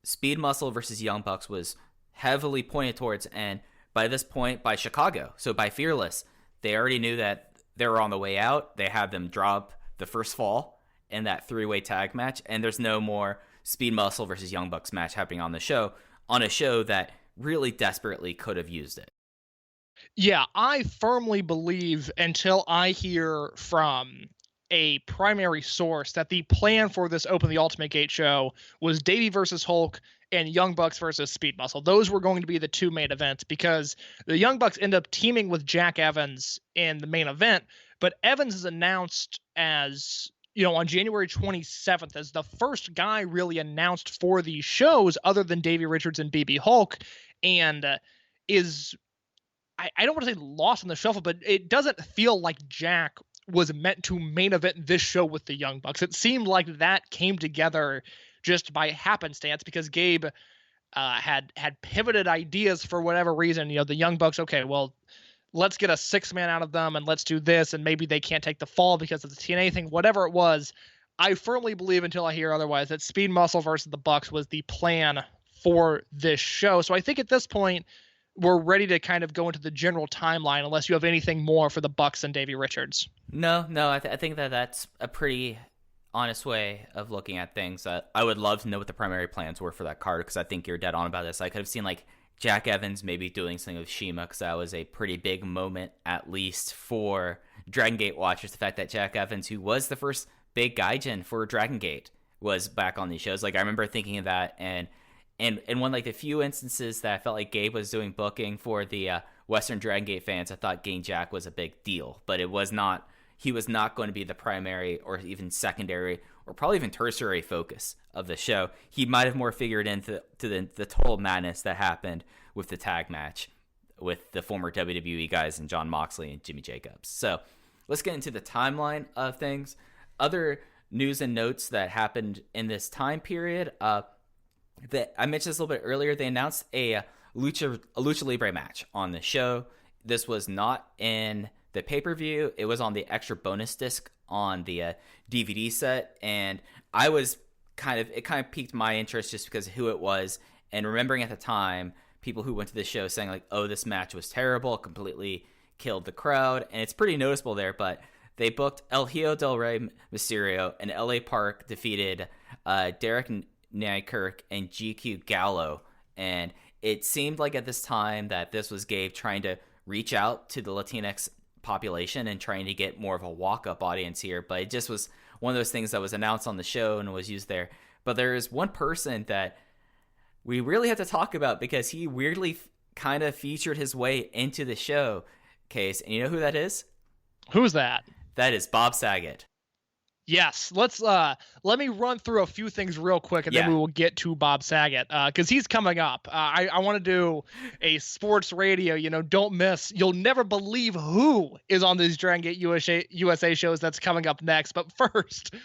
Speed Muscle versus Young Bucks was heavily pointed towards, and by this point, by Chicago, so by Fearless, They already knew that they were on the way out. They had them drop the first fall in that 3-way tag match, and there's no more Speed Muscle versus Young Bucks match happening on a show that really desperately could have used it. Yeah, I firmly believe, until I hear from a primary source, that the plan for this Open the Ultimate Gate show was Davey versus Hulk and Young Bucks versus Speed Muscle. Those were going to be the two main events, because the Young Bucks end up teaming with Jack Evans in the main event, but Evans is announced as, on January 27th as the first guy really announced for these shows other than Davey Richards and BxB Hulk, and is, I don't want to say lost in the shuffle, but it doesn't feel like Jack was meant to main event this show with the Young Bucks. It seemed like that came together just by happenstance, because Gabe had pivoted ideas for whatever reason. The Young Bucks, okay, well, let's get a 6-man out of them and let's do this, and maybe they can't take the fall because of the TNA thing, whatever it was. I firmly believe, until I hear otherwise, that Speed Muscle versus the Bucks was the plan for this show. So I think at this point, we're ready to kind of go into the general timeline, unless you have anything more for the Bucks and Davey Richards. No, I think that's a pretty honest way of looking at things. I would love to know what the primary plans were for that card, because I think you're dead on about this. I could have seen like Jack Evans maybe doing something with CIMA, because that was a pretty big moment, at least for Dragon Gate watchers. The fact that Jack Evans, who was the first big gaijin for Dragon Gate, was back on these shows. Like, I remember thinking of that, and one like the few instances that I felt like Gabe was doing booking for the Western Dragon Gate fans, I thought getting Jack was a big deal, but it was not. He was not going to be the primary or even secondary or probably even tertiary focus of the show. He might have more figured into the total madness that happened with the tag match with the former WWE guys and Jon Moxley and Jimmy Jacobs. So let's get into the timeline of things. Other news and notes that happened in this time period. That I mentioned this a little bit earlier. They announced a Lucha Libre match on the show. This was not in the pay-per-view. It was on the extra bonus disc on the DVD set, and it kind of piqued my interest just because of who it was, and remembering at the time people who went to the show saying like, "Oh, this match was terrible, completely killed the crowd," and it's pretty noticeable there. But they booked El Hijo del Rey Mysterio, and LA Park defeated Derek Nykirk and GQ Gallo, and it seemed like at this time that this was Gabe trying to reach out to the Latinx population and trying to get more of a walk-up audience here, but it just was one of those things that was announced on the show and was used there. But there is one person that we really have to talk about, because he weirdly kind of featured his way into the show, Case, and you know who that is? Who's that? That is Bob Saget. Yes, let me run through a few things real quick, and then we will get to Bob Saget, because he's coming up. I want to do a sports radio, don't miss. You'll never believe who is on these Dragon Gate USA shows that's coming up next. But first,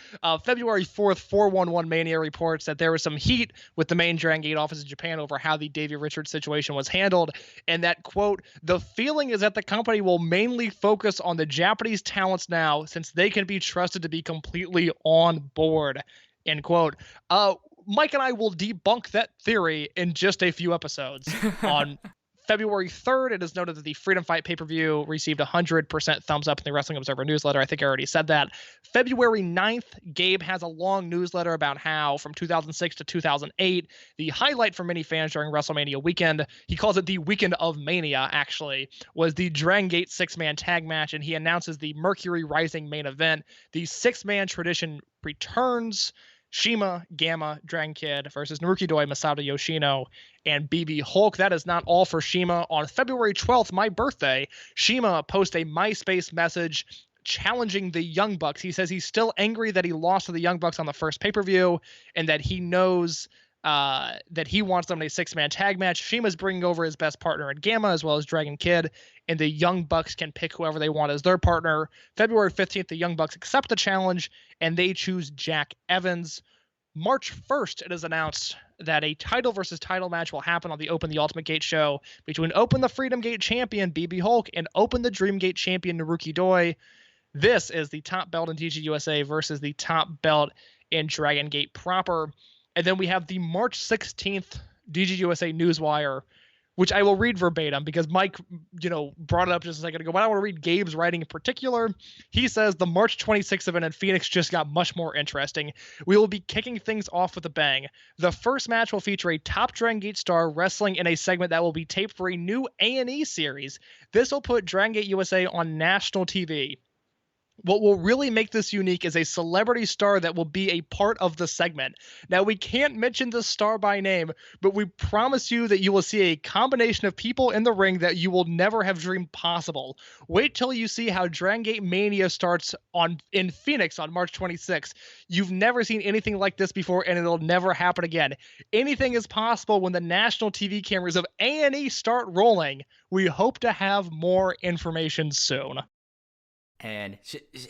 February 4th, 411 Mania reports that there was some heat with the main Dragon Gate office in Japan over how the Davey Richards situation was handled, and that, quote, "The feeling is that the company will mainly focus on the Japanese talents now, since they can be trusted to be completely on board," end quote. Mike and I will debunk that theory in just a few episodes. On February 3rd, it is noted that the Freedom Fight pay-per-view received 100% thumbs up in the Wrestling Observer newsletter. I think I already said that. February 9th, Gabe has a long newsletter about how from 2006 to 2008, the highlight for many fans during WrestleMania weekend, he calls it the weekend of Mania, actually, was the Dragon Gate 6-man tag match, and he announces the Mercury Rising main event. The 6-man tradition returns. CIMA, Gamma, Dragon Kid versus Naruki Doi, Masato Yoshino, and BxB Hulk. That is not all for CIMA. On February 12th, my birthday, CIMA posts a MySpace message challenging the Young Bucks. He says he's still angry that he lost to the Young Bucks on the first pay-per-view, and that he knows that he wants them in a 6-man tag match. CIMA's bringing over his best partner in Gamma, as well as Dragon Kid, and the Young Bucks can pick whoever they want as their partner. February 15th, the Young Bucks accept the challenge, and they choose Jack Evans. March 1st, it is announced that a title versus title match will happen on the Open the Ultimate Gate show between Open the Freedom Gate champion BxB Hulk and Open the Dream Gate champion Naruki Doi. This is the top belt in DGUSA versus the top belt in Dragon Gate proper. And then we have the March 16th DGUSA Newswire which I will read verbatim because Mike, brought it up just a second ago. But I want to read Gabe's writing in particular. He says the March 26th event in Phoenix just got much more interesting. We will be kicking things off with a bang. The first match will feature a top Dragon Gate star wrestling in a segment that will be taped for a new A&E series. This will put Dragon Gate USA on national TV. What will really make this unique is a celebrity star that will be a part of the segment. Now, we can't mention the star by name, but we promise you that you will see a combination of people in the ring that you will never have dreamed possible. Wait till you see how Dragon Gate Mania starts in Phoenix on March 26th. You've never seen anything like this before, and it'll never happen again. Anything is possible when the national TV cameras of A&E start rolling. We hope to have more information soon. And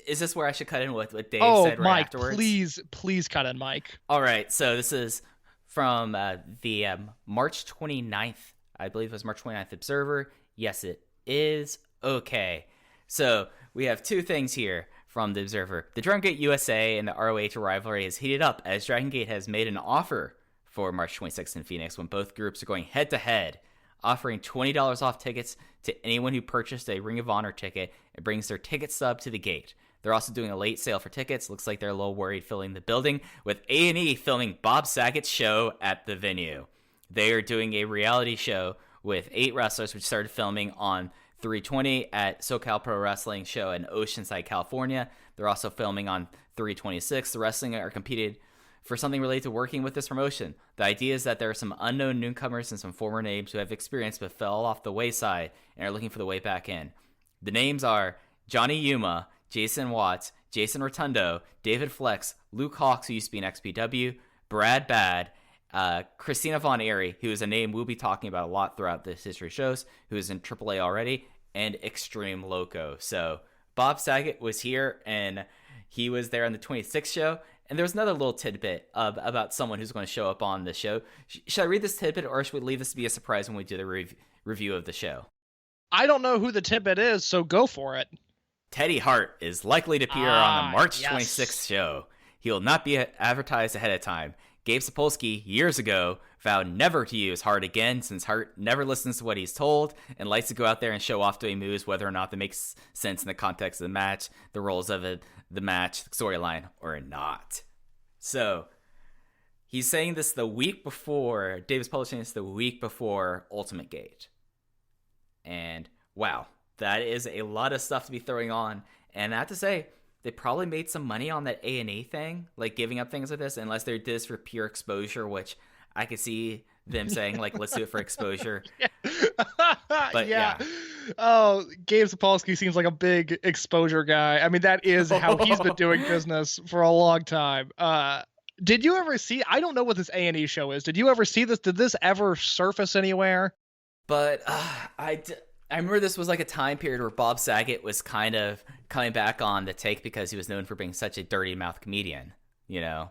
is this where I should cut in with what Dave said right Mike, afterwards? please cut in, Mike. All right, so this is from the March 29th, I believe it was March 29th Observer. Yes, it is. Okay, so we have two things here from the Observer. The Dragon Gate USA and the ROH rivalry has heated up as Dragon Gate has made an offer for March 26th in Phoenix when both groups are going head-to-head, offering $20 off tickets to anyone who purchased a Ring of Honor ticket and brings their ticket stub to the gate. They're also doing a late sale for tickets. Looks like they're a little worried filling the building, with A&E filming Bob Saget's show at the venue. They are doing a reality show with 8 wrestlers, which started filming on 320 at SoCal Pro Wrestling show in Oceanside, California. They're also filming on 326. The wrestling are competed for something related to working with this promotion. The idea is that there are some unknown newcomers and some former names who have experience but fell off the wayside and are looking for the way back in. The names are Johnny Yuma, Jason Watts, Jason Rotundo, David Flex, Luke Hawks, who used to be in XPW, Brad Bad, Christina Von Airy, who is a name we'll be talking about a lot throughout this history shows, who is in AAA already, and Extreme Loco. So Bob Saget was here, and he was there on the 26th show. And there was another little tidbit about someone who's going to show up on the show. Should I read this tidbit, or should we leave this to be a surprise when we do the review of the show? I don't know who the tidbit is, so go for it. Teddy Hart is likely to appear on the March 26th show. He will not be advertised ahead of time. Gabe Sapolsky, years ago, vowed never to use Hart again, since Hart never listens to what he's told and likes to go out there and show off doing moves, whether or not that makes sense in the context of the match, the roles of the match, the storyline, or not. So, he's saying this the week before, Dave's publishing this the week before Ultimate Gate. And, wow, that is a lot of stuff to be throwing on. And I have to say, they probably made some money on that A&E thing, like giving up things like this, unless they did this for pure exposure, which I could see them saying, like, let's do it for exposure. But yeah. Oh, Gabe Sapolsky seems like a big exposure guy. I mean, that is how he's been doing business for a long time. Did you ever see, I don't know what this A&E show is. Did you ever see this? Did this ever surface anywhere? But I remember this was like a time period where Bob Saget was kind of coming back on the take because he was known for being such a dirty mouth comedian, you know?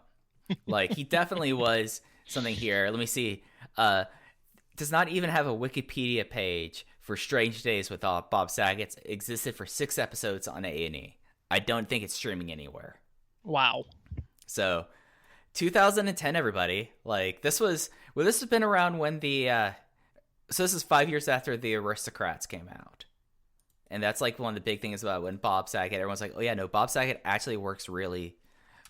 Like, he definitely was something here. Let me see. Does not even have a Wikipedia page for Strange Days with Bob Saget. It existed for 6 episodes on A&E. I don't think it's streaming anywhere. Wow. So, 2010, everybody. Like, this has been around when so this is 5 years after the Aristocrats came out. And that's like one of the big things about when Bob Saget, everyone's like, oh yeah, no, Bob Saget actually works really,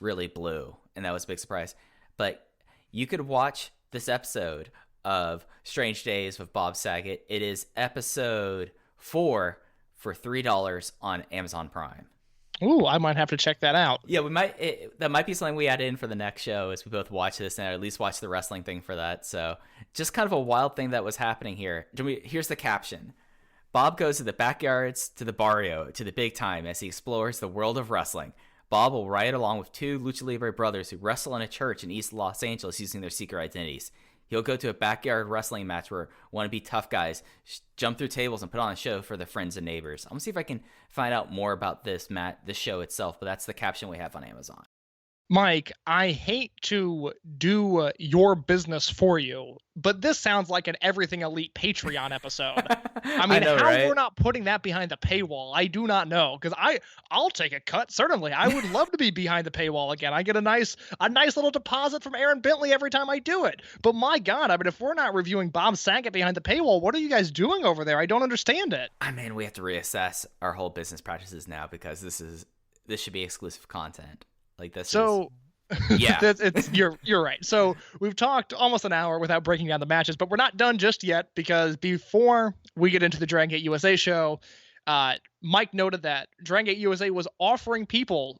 really blue. And that was a big surprise. But you could watch this episode of Strange Days with Bob Saget. It is episode 4 for $3 on Amazon Prime. Ooh, I might have to check that out. Yeah, that might be something we add in for the next show, is we both watch this and at least watch the wrestling thing for that. So just kind of a wild thing that was happening here. Here's the caption. Bob goes to the backyards, to the barrio, to the big time as he explores the world of wrestling. Bob will ride along with 2 Lucha Libre brothers who wrestle in a church in East Los Angeles using their secret identities. He'll go to a backyard wrestling match where wannabe tough guys jump through tables and put on a show for their friends and neighbors. I'm going to see if I can find out more about this show itself, but that's the caption we have on Amazon. Mike, I hate to do your business for you, but this sounds like an Everything Elite Patreon episode. I mean, know, how right? we're not putting that behind the paywall, I do not know. Because I'll take a cut, certainly. I would love to be behind the paywall again. I get a nice little deposit from Aaron Bentley every time I do it. But my God, I mean, if we're not reviewing Bob Saget behind the paywall, what are you guys doing over there? I don't understand it. I mean, we have to reassess our whole business practices now because this should be exclusive content. Like this So is yeah. you're right. So we've talked almost an hour without breaking down the matches, but we're not done just yet because before we get into the Dragon Gate USA show, Mike noted that Dragon Gate USA was offering people,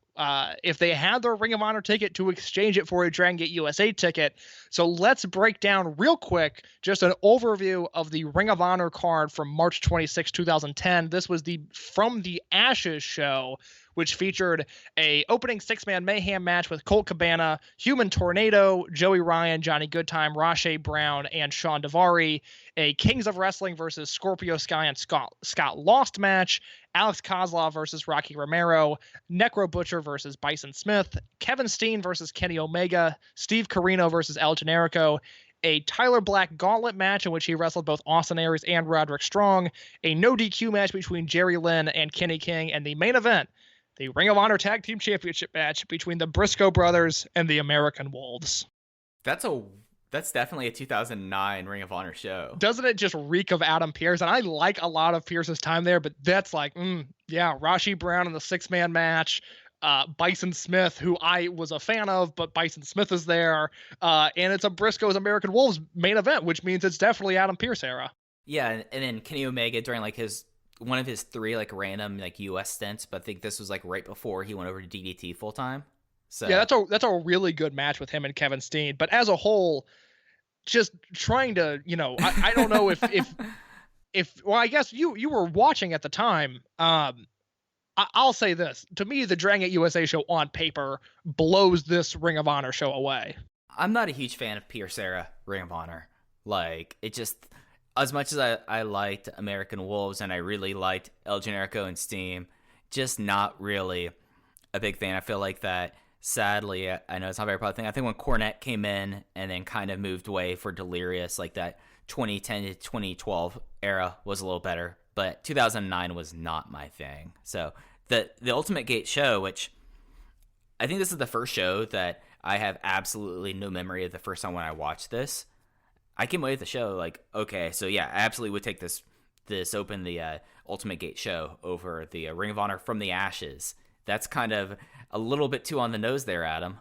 if they had their Ring of Honor ticket, to exchange it for a Dragon Gate USA ticket. So let's break down real quick just an overview of the Ring of Honor card from March 26, 2010. This was the From the Ashes show, which featured a opening six-man Mayhem match with Colt Cabana, Human Tornado, Joey Ryan, Johnny Goodtime, Rashay Brown, and Sean Daivari, a Kings of Wrestling versus Scorpio Sky and Scott Lost match, Alex Kozlov versus Rocky Romero, Necro Butcher versus Bison Smith, Kevin Steen versus Kenny Omega, Steve Corino versus El Generico, a Tyler Black gauntlet match in which he wrestled both Austin Aries and Roderick Strong, a no DQ match between Jerry Lynn and Kenny King, and the main event, the Ring of Honor Tag Team Championship match between the Briscoe brothers and the American Wolves. That's definitely a 2009 Ring of Honor show. Doesn't it just reek of Adam Pearce? And I like a lot of Pearce's time there, but that's like, yeah, Rashi Brown in the six-man match, Bison Smith, who I was a fan of, but Bison Smith is there, and it's a Briscoe's American Wolves main event, which means it's definitely Adam Pearce era. Yeah, and then Kenny Omega during like one of his three like random like US stints, but I think this was like right before he went over to DDT full time. So yeah, that's a really good match with him and Kevin Steen. But as a whole, just trying to, I don't know if well, I guess you were watching at the time. I'll say this. To me, the Dragon Gate USA show on paper blows this Ring of Honor show away. I'm not a huge fan of Pierce era Ring of Honor. Like, it just, as much as I liked American Wolves and I really liked El Generico and Steam, just not really a big fan. I feel like that, sadly, I know it's not a very popular thing. I think when Cornette came in and then kind of moved away for Delirious, like that 2010 to 2012 era was a little better. But 2009 was not my thing. So the Ultimate Gate show, which I think this is the first show that I have absolutely no memory of the first time when I watched this. I came away with the show like, okay, so yeah, I absolutely would take this open the Ultimate Gate show over the Ring of Honor From the Ashes. That's kind of a little bit too on the nose there, Adam.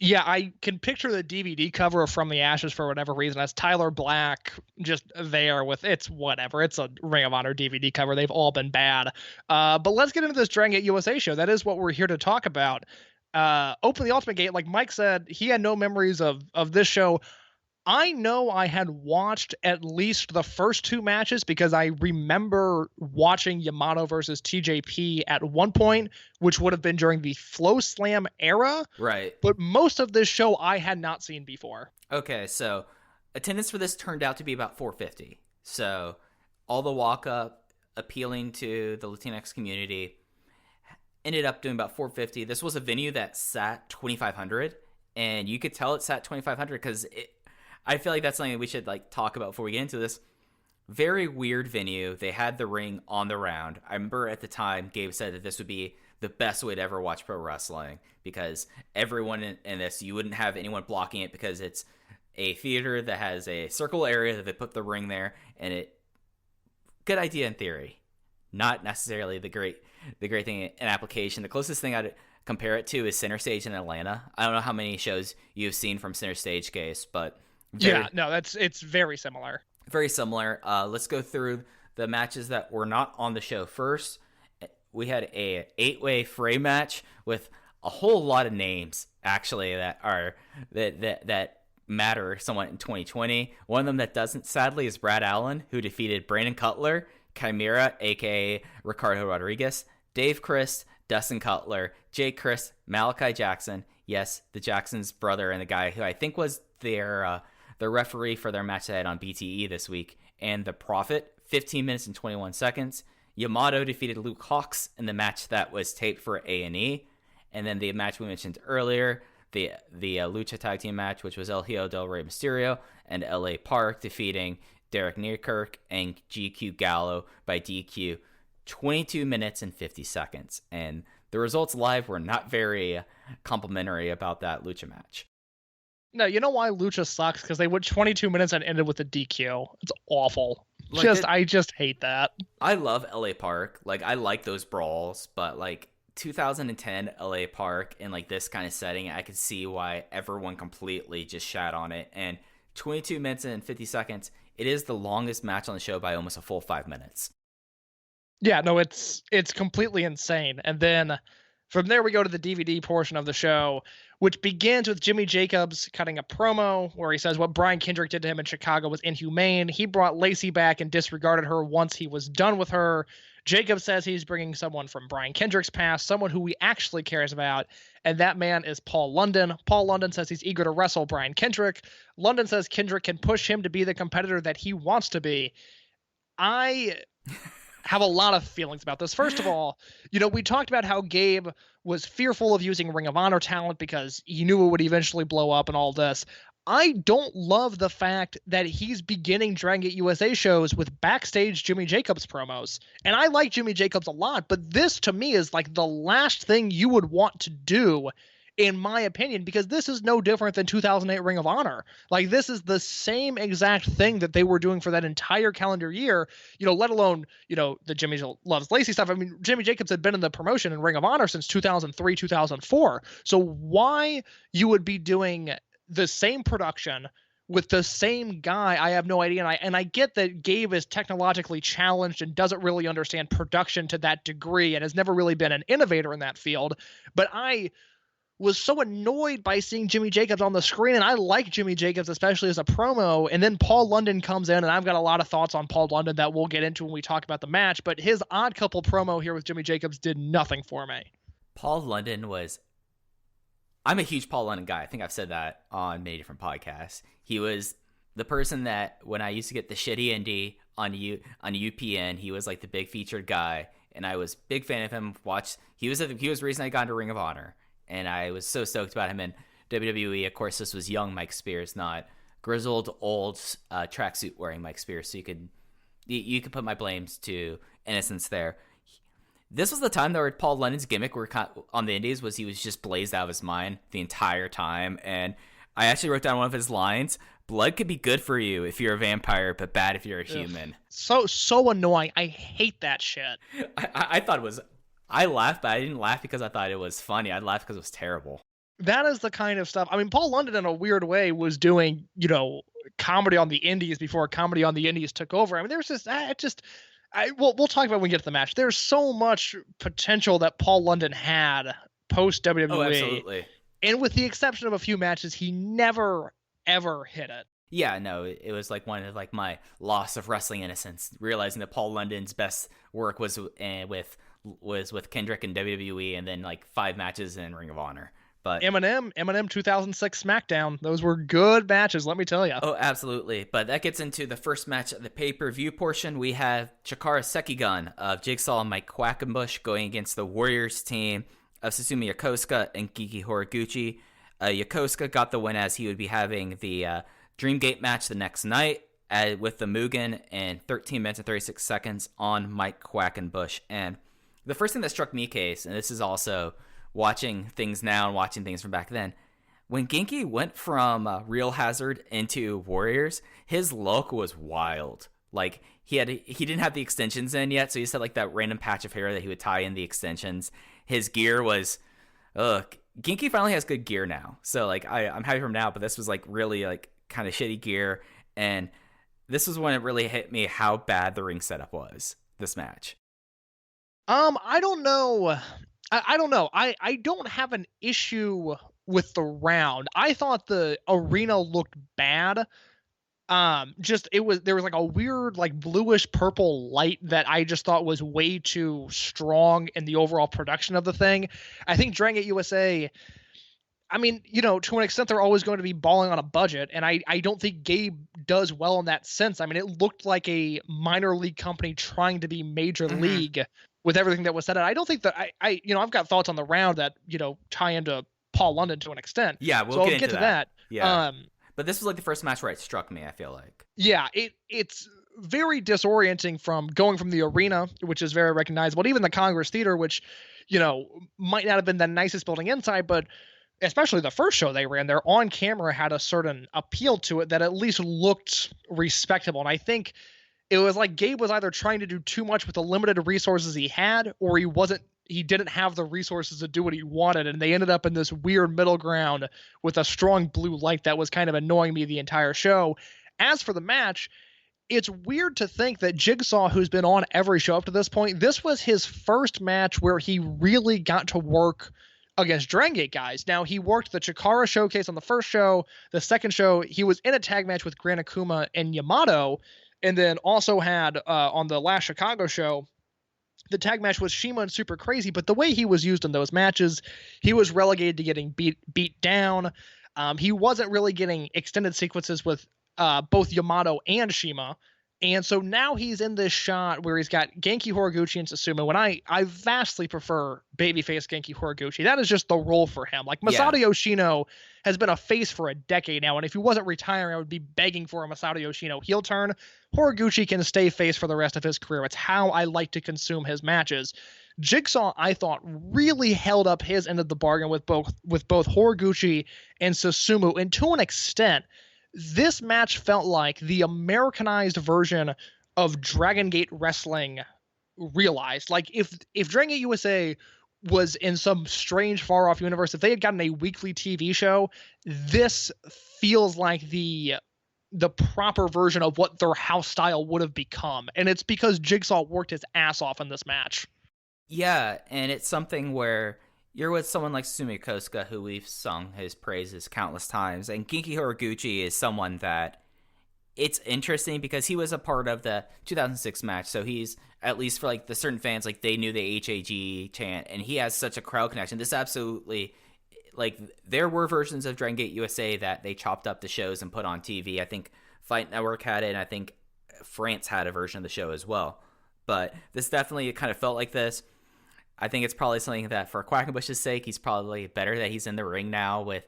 Yeah, I can picture the DVD cover of From the Ashes for whatever reason as Tyler Black just there with it's whatever. It's a Ring of Honor DVD cover. They've all been bad. But let's get into this Dragon Gate USA show. That is what we're here to talk about. Open the Ultimate Gate. Like Mike said, he had no memories of this show. I know I had watched at least the first two matches because I remember watching Yamato versus TJP at one point, which would have been during the Flow Slam era. Right. But most of this show I had not seen before. Okay, so attendance for this turned out to be about 450. So all the walk-up, appealing to the Latinx community, ended up doing about 450. This was a venue that sat 2,500, and you could tell it sat 2,500 because I feel like that's something we should like talk about before we get into this. Very weird venue. They had the ring on the round. I remember at the time Gabe said that this would be the best way to ever watch pro wrestling because everyone in this, you wouldn't have anyone blocking it because it's a theater that has a circle area that they put the ring there, and good idea in theory, not necessarily the great thing in application. The closest thing I'd compare it to is Center Stage in Atlanta. I don't know how many shows you've seen from Center Stage, Case, but it's very similar. Very similar. Let's go through the matches that were not on the show first. We had a 8-way fray match with a whole lot of names actually that matter somewhat in 2020. One of them that doesn't, sadly, is Brad Allen, who defeated Brandon Cutler, Chimera, aka Ricardo Rodriguez, Dave Christ, Dustin Cutler, Jake Christ, Malachi Jackson. Yes, the Jackson's brother and the guy who I think was their referee for their match they had on BTE this week, and The Prophet, 15 minutes and 21 seconds. Yamato defeated Luke Hawx in the match that was taped for A&E, And then the match we mentioned earlier, the Lucha Tag Team match, which was El Hijo del Rey Mysterio and LA Park defeating Derek Nearkirk and GQ Gallo by DQ 22 minutes and 50 seconds. And the results live were not very complimentary about that Lucha match. No, you know why Lucha sucks? Because they went 22 minutes and ended with a DQ. It's awful. I just hate that. I love LA Park. Like, I like those brawls, but like 2010 LA Park in like this kind of setting, I could see why everyone completely just shat on it. And 22 minutes and 50 seconds, it is the longest match on the show by almost a full 5 minutes. Yeah, no, it's completely insane. And then from there, we go to the DVD portion of the show, which begins with Jimmy Jacobs cutting a promo where he says what Brian Kendrick did to him in Chicago was inhumane. He brought Lacey back and disregarded her once he was done with her. Jacobs says he's bringing someone from Brian Kendrick's past, someone who he actually cares about, and that man is Paul London. Paul London says he's eager to wrestle Brian Kendrick. London says Kendrick can push him to be the competitor that he wants to be. I have a lot of feelings about this. First of all, we talked about how Gabe was fearful of using Ring of Honor talent because he knew it would eventually blow up and all this. I don't love the fact that he's beginning Dragon Gate USA shows with backstage Jimmy Jacobs promos. And I like Jimmy Jacobs a lot, but this to me is like the last thing you would want to do, in my opinion, because this is no different than 2008 Ring of Honor. Like, this is the same exact thing that they were doing for that entire calendar year, let alone, the Jimmy Loves Lacey stuff. I mean, Jimmy Jacobs had been in the promotion in Ring of Honor since 2003, 2004. So why you would be doing the same production with the same guy, I have no idea. And I get that Gabe is technologically challenged and doesn't really understand production to that degree and has never really been an innovator in that field. But I was so annoyed by seeing Jimmy Jacobs on the screen, and I like Jimmy Jacobs, especially as a promo. And then Paul London comes in, and I've got a lot of thoughts on Paul London that we'll get into when we talk about the match. But his odd couple promo here with Jimmy Jacobs did nothing for me. Paul London was... I'm a huge Paul London guy. I think I've said that on many different podcasts. He was the person that when I used to get the shitty indie on UPN, he was like the big featured guy, and I was a big fan of him. He was the reason I got into Ring of Honor, and I was so stoked about him in WWE. Of course, this was young Mike Spears, not grizzled old tracksuit wearing Mike Spears. So you could put my blames to innocence there. This was the time that Paul London's gimmick on the Indies was he was just blazed out of his mind the entire time. And I actually wrote down one of his lines: blood could be good for you if you're a vampire, but bad if you're a human. So annoying. I hate that shit. I thought it was... I laughed, but I didn't laugh because I thought it was funny. I laughed because it was terrible. That is the kind of stuff. I mean, Paul London in a weird way was doing, comedy on the Indies before comedy on the Indies took over. I mean, there's this, we'll talk about when we get to the match. There's so much potential that Paul London had post WWE. Oh, absolutely. And with the exception of a few matches, he never, ever hit it. Yeah, no, it was like one of like my loss of wrestling innocence, realizing that Paul London's best work was with Kendrick and WWE, and then like 5 matches in Ring of Honor. But Eminem 2006 SmackDown, those were good matches, let me tell you. Oh, absolutely. But that gets into the first match of the pay-per-view portion. We have Chikara Sekigun of Jigsaw and Mike Quackenbush going against the Warriors team of Susumu Yokosuka and Kiki Horiguchi. Yokosuka got the win as he would be having the Dreamgate match the next night with the Mugen in 13 minutes and 36 seconds on Mike Quackenbush. And the first thing that struck me, Case, and this is also watching things now and watching things from back then, when Genki went from Real Hazard into Warriors, his look was wild. Like, he didn't have the extensions in yet, so he just had like that random patch of hair that he would tie in the extensions. His gear was, Genki finally has good gear now. So like, I'm happy for him now, but this was like really like kind of shitty gear. And this was when it really hit me how bad the ring setup was, this match. I don't know. I don't know. I don't have an issue with the round. I thought the arena looked bad. There was like a weird like bluish purple light that I just thought was way too strong in the overall production of the thing. I think Dragon Gate USA, I mean, to an extent, they're always going to be balling on a budget, and I don't think Gabe does well in that sense. I mean, it looked like a minor league company trying to be major league with everything that was said. And I don't think that I've got thoughts on the round that, tie into Paul London to an extent. Yeah, we'll so I'll get get into to that. Yeah. But this was like the first match where it struck me, I feel like. Yeah, it's very disorienting from going from the arena, which is very recognizable, even the Congress Theater, which, might not have been the nicest building inside, but especially the first show they ran, their on camera had a certain appeal to it that at least looked respectable. And I think it was like Gabe was either trying to do too much with the limited resources he had, or he didn't have the resources to do what he wanted. And they ended up in this weird middle ground with a strong blue light that was kind of annoying me the entire show. As for the match, it's weird to think that Jigsaw, who's been on every show up to this point, this was his first match where he really got to work against Dragon Gate guys. Now, he worked the Chikara showcase on the first show. The second show, he was in a tag match with Gran Akuma and Yamato, and then also had on the last Chicago show, the tag match was CIMA and Super Crazy. But the way he was used in those matches, he was relegated to getting beat down. He wasn't really getting extended sequences with both Yamato and CIMA. And so now he's in this shot where he's got Genki Horiguchi and Susumu, and I vastly prefer babyface Genki Horiguchi. That is just the role for him. Like, Masato Yoshino has been a face for a decade now, and if he wasn't retiring, I would be begging for a Masato Yoshino heel turn. Horiguchi can stay face for the rest of his career. It's how I like to consume his matches. Jigsaw, I thought, really held up his end of the bargain with both Horiguchi and Susumu, and to an extent, this match felt like the Americanized version of Dragon Gate Wrestling realized. Like, if Dragon Gate USA was in some strange far-off universe, if they had gotten a weekly TV show, this feels like the proper version of what their house style would have become. And it's because Jigsaw worked his ass off in this match. Yeah, and it's something where you're with someone like Susumu Yokosuka, who we've sung his praises countless times, and Genki Horiguchi is someone that it's interesting because he was a part of the 2006 match, so he's, at least for like the certain fans, like they knew the HAG chant, and he has such a crowd connection. This absolutely, like, there were versions of Dragon Gate USA that they chopped up the shows and put on TV. I think Fight Network had it, and I think France had a version of the show as well. But this definitely kind of felt like this. I think it's probably something that, for Quackenbush's sake, he's probably better that he's in the ring now with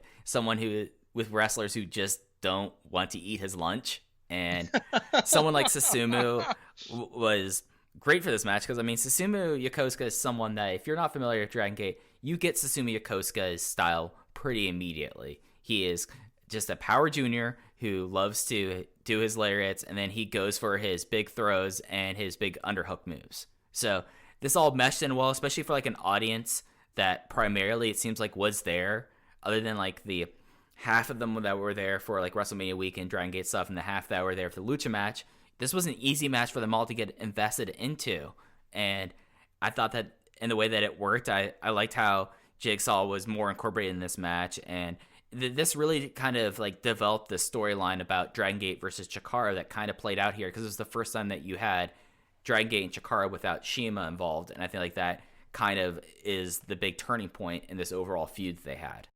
with wrestlers who just don't want to eat his lunch. And someone like Susumu was great for this match because, I mean, Susumu Yokosuka is someone that, if you're not familiar with Dragon Gate, you get Susumu Yokosuka's style pretty immediately. He is just a power junior who loves to do his lariats, and then he goes for his big throws and his big underhook moves. So this all meshed in well, especially for like an audience that primarily it seems like was there, other than like the half of them that were there for like WrestleMania week and Dragon Gate stuff, and the half that were there for the Lucha match. This was an easy match for them all to get invested into, and I thought that in the way that it worked, I liked how Jigsaw was more incorporated in this match, and this really kind of like developed the storyline about Dragon Gate versus Chikara that kind of played out here, because it was the first time that you had Dragon Gate and Chikara without CIMA involved, and I feel like that kind of is the big turning point in this overall feud that they had.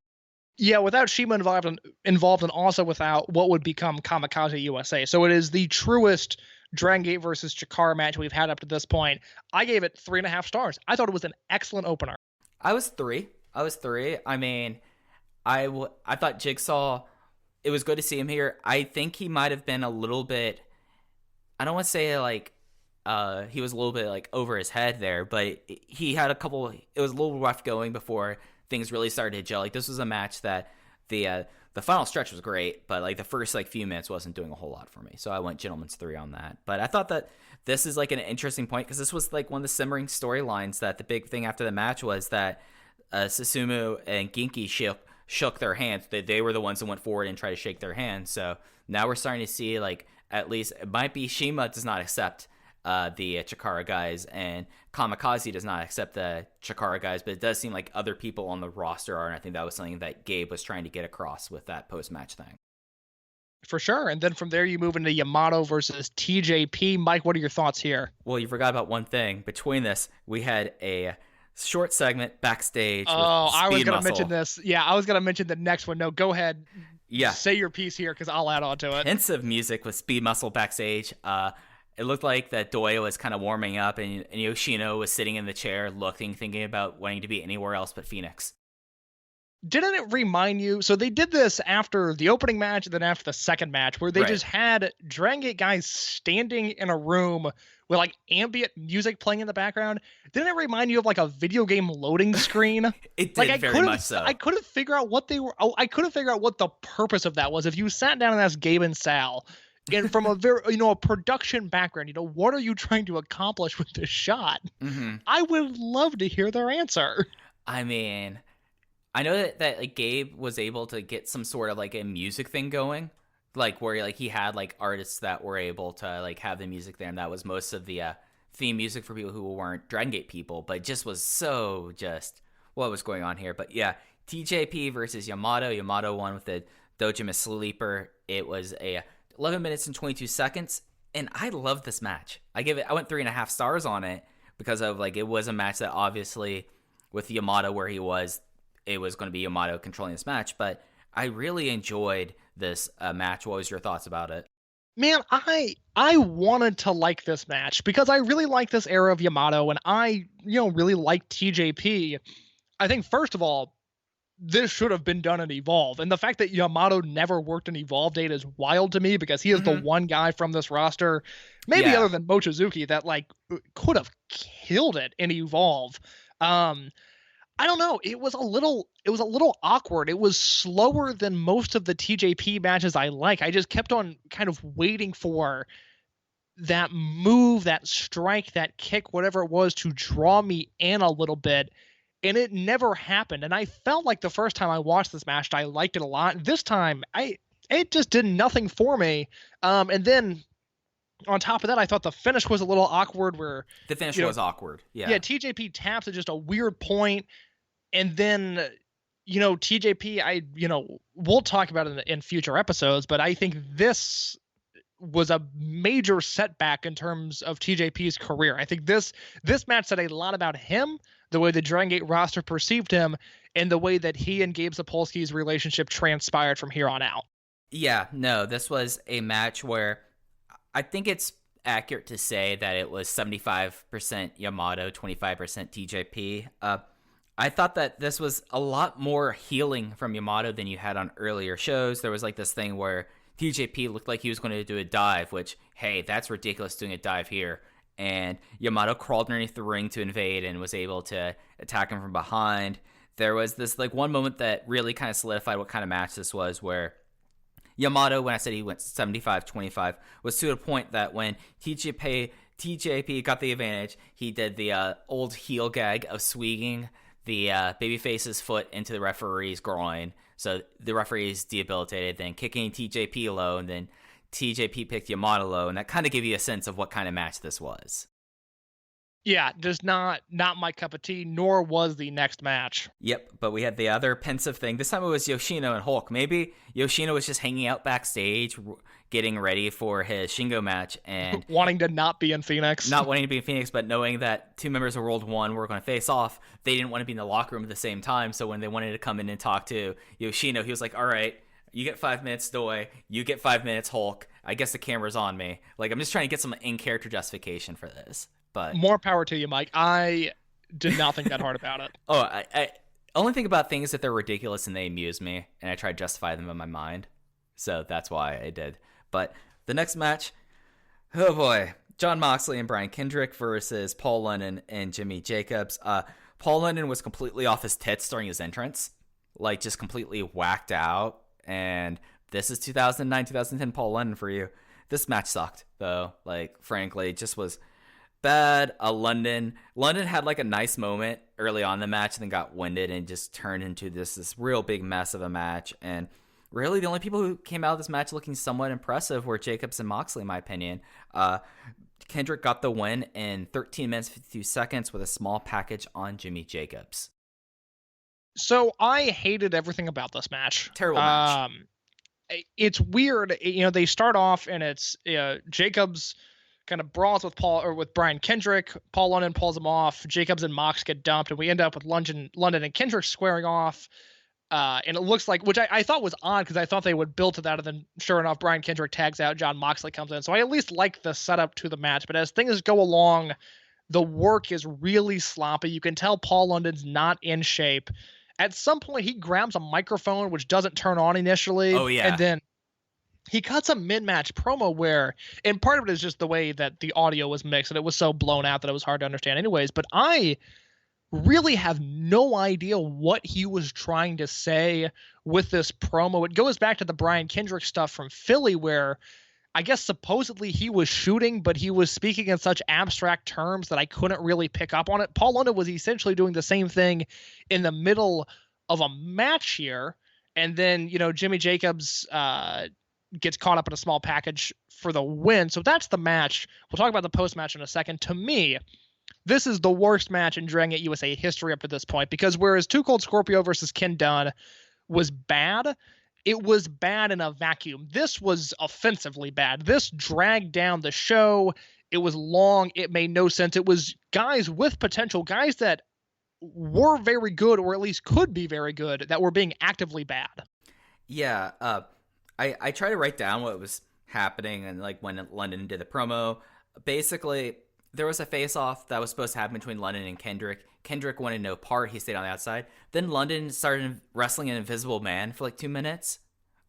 Yeah, without CIMA involved, and also without what would become Kamikaze USA. So it is the truest Dragon Gate versus Chikara match we've had up to this point. I gave it 3.5 stars. I thought it was an excellent opener. I was 3. I mean, I thought Jigsaw, it was good to see him here. I think he might have been a little bit, I don't want to say like, he was a little bit like over his head there, but he had it was a little rough going before things really started to gel. Like, this was a match that the final stretch was great, but like the first like few minutes wasn't doing a whole lot for me. So I went gentleman's 3 on that. But I thought that this is like an interesting point, because this was like one of the simmering storylines, that the big thing after the match was that Susumu and Genki shook their hands. They were the ones that went forward and tried to shake their hands. So now we're starting to see, like, at least it might be CIMA does not accept the Chikara guys, and Kamikaze does not accept the Chikara guys, but it does seem like other people on the roster are, and I think that was something that Gabe was trying to get across with that post-match thing. For sure. And then from there you move into Yamato versus TJP. Mike, what are your thoughts here? Well, you forgot about one thing. Between this, we had a short segment backstage. I was going to mention this. Yeah, I was going to mention the next one. No, go ahead. Yeah. Say your piece here, because I'll add on to it. Hints of music with Speed Muscle backstage. It looked like that Doi was kind of warming up, and Yoshino was sitting in the chair, thinking about wanting to be anywhere else but Phoenix. Didn't it remind you? So they did this after the opening match and then after the second match, where they just had Dragon Gate guys standing in a room with like ambient music playing in the background. Didn't it remind you of like a video game loading screen? It did, very much so. I couldn't figure out what they were. I couldn't figure out what the purpose of that was. If you sat down and asked Gabe and Sal, and from a very, a production background, what are you trying to accomplish with this shot? Mm-hmm. I would love to hear their answer. I mean, I know that like Gabe was able to get some sort of like a music thing going, like where like he had like artists that were able to like have the music there, and that was most of the theme music for people who weren't Dragon Gate people, but it just was so just what was going on here. But yeah, TJP versus Yamato. Yamato won with the Dojima Sleeper. It was a 11 minutes and 22 seconds, and I love this match. I went 3.5 stars on it because of like it was a match that obviously with Yamato where he was, it was going to be Yamato controlling this match, but I really enjoyed this match. What was your thoughts about it? Man, I wanted to like this match because I really like this era of Yamato, and I really like TJP. I think first of all, this should have been done in Evolve, and the fact that Yamato never worked in Evolve data is wild to me because he is the one guy from this roster, maybe other than Mochizuki, that like could have killed it in Evolve. I don't know. It was a little awkward. It was slower than most of the TJP matches I like. I just kept on kind of waiting for that move, that strike, that kick, whatever it was, to draw me in a little bit. And it never happened. And I felt like the first time I watched this match, I liked it a lot. This time, it just did nothing for me. And then on top of that, I thought the finish was a little awkward. Where the finish was awkward. Yeah. TJP taps at just a weird point, and then TJP. We'll talk about it in future episodes, but I think this was a major setback in terms of TJP's career. I think this match said a lot about him, the way the Dragon Gate roster perceived him, and the way that he and Gabe Sapolsky's relationship transpired from here on out. Yeah, no, this was a match where I think it's accurate to say that it was 75% Yamato, 25% TJP. I thought that this was a lot more healing from Yamato than you had on earlier shows. There was like this thing where TJP looked like he was going to do a dive, which, hey, that's ridiculous doing a dive here. And Yamato crawled underneath the ring to invade and was able to attack him from behind. There was this like one moment that really kind of solidified what kind of match this was, where Yamato, when I said he went 75-25, was to a point that when TJP got the advantage, he did the old heel gag of sweeping the babyface's foot into the referee's groin. So the referee is debilitated, then kicking TJP low, and then TJP picked Yamato low, and that kind of gave you a sense of what kind of match this was. Yeah, just not my cup of tea, nor was the next match. Yep, but we had the other pensive thing. This time it was Yoshino and Hulk. Maybe Yoshino was just hanging out backstage, getting ready for his Shingo match, and wanting to not be in Phoenix. Not wanting to be in Phoenix, but knowing that two members of World 1 were going to face off, they didn't want to be in the locker room at the same time, so when they wanted to come in and talk to Yoshino, he was like, all right, you get 5 minutes, Doi. You get 5 minutes, Hulk. I guess the camera's on me. Like, I'm just trying to get some in-character justification for this. But more power to you, Mike. I did not think that hard about it. Oh, I only think about things that they're ridiculous and they amuse me, and I try to justify them in my mind. So that's why I did. But the next match, oh boy, Jon Moxley and Brian Kendrick versus Paul London and Jimmy Jacobs. Paul London was completely off his tits during his entrance, like just completely whacked out. And this is 2009, 2010 Paul London for you. This match sucked, though. Like, frankly, it just was bad. London had like a nice moment early on in the match and then got winded and just turned into this real big mess of a match. And really the only people who came out of this match looking somewhat impressive were Jacobs and Moxley, in my opinion. Kendrick got the win in 13 minutes 52 seconds with a small package on Jimmy Jacobs. So I hated everything about this match. Terrible match. It's weird. They start off and it's Jacobs kind of brawls with Brian Kendrick. Paul London pulls him off. Jacobs and Mox get dumped, and we end up with London and Kendrick squaring off. And it looks like, which I thought was odd because I thought they would build to that, and then sure enough, Brian Kendrick tags out, Jon Moxley comes in. So I at least like the setup to the match. But as things go along, the work is really sloppy. You can tell Paul London's not in shape. At some point, he grabs a microphone, which doesn't turn on initially. Oh, yeah. And then he cuts a mid-match promo where, and part of it is just the way that the audio was mixed, and it was so blown out that it was hard to understand anyways. But I really have no idea what he was trying to say with this promo. It goes back to the Brian Kendrick stuff from Philly where I guess supposedly he was shooting, but he was speaking in such abstract terms that I couldn't really pick up on it. Paul London was essentially doing the same thing in the middle of a match here. And then, Jimmy Jacobs gets caught up in a small package for the win. So that's the match. We'll talk about the post-match in a second. To me, this is the worst match in Dragon Gate USA history up to this point, because whereas Too Cold Scorpio versus Ken Dunn was bad, it was bad in a vacuum. This was offensively bad. This dragged down the show. It was long. It made no sense. It was guys with potential, guys that were very good, or at least could be very good, that were being actively bad. Yeah, I try to write down what was happening, and like when London did the promo, basically there was a face-off that was supposed to happen between London and Kendrick. Kendrick wanted no part. He stayed on the outside. Then London started wrestling an Invisible Man for like 2 minutes.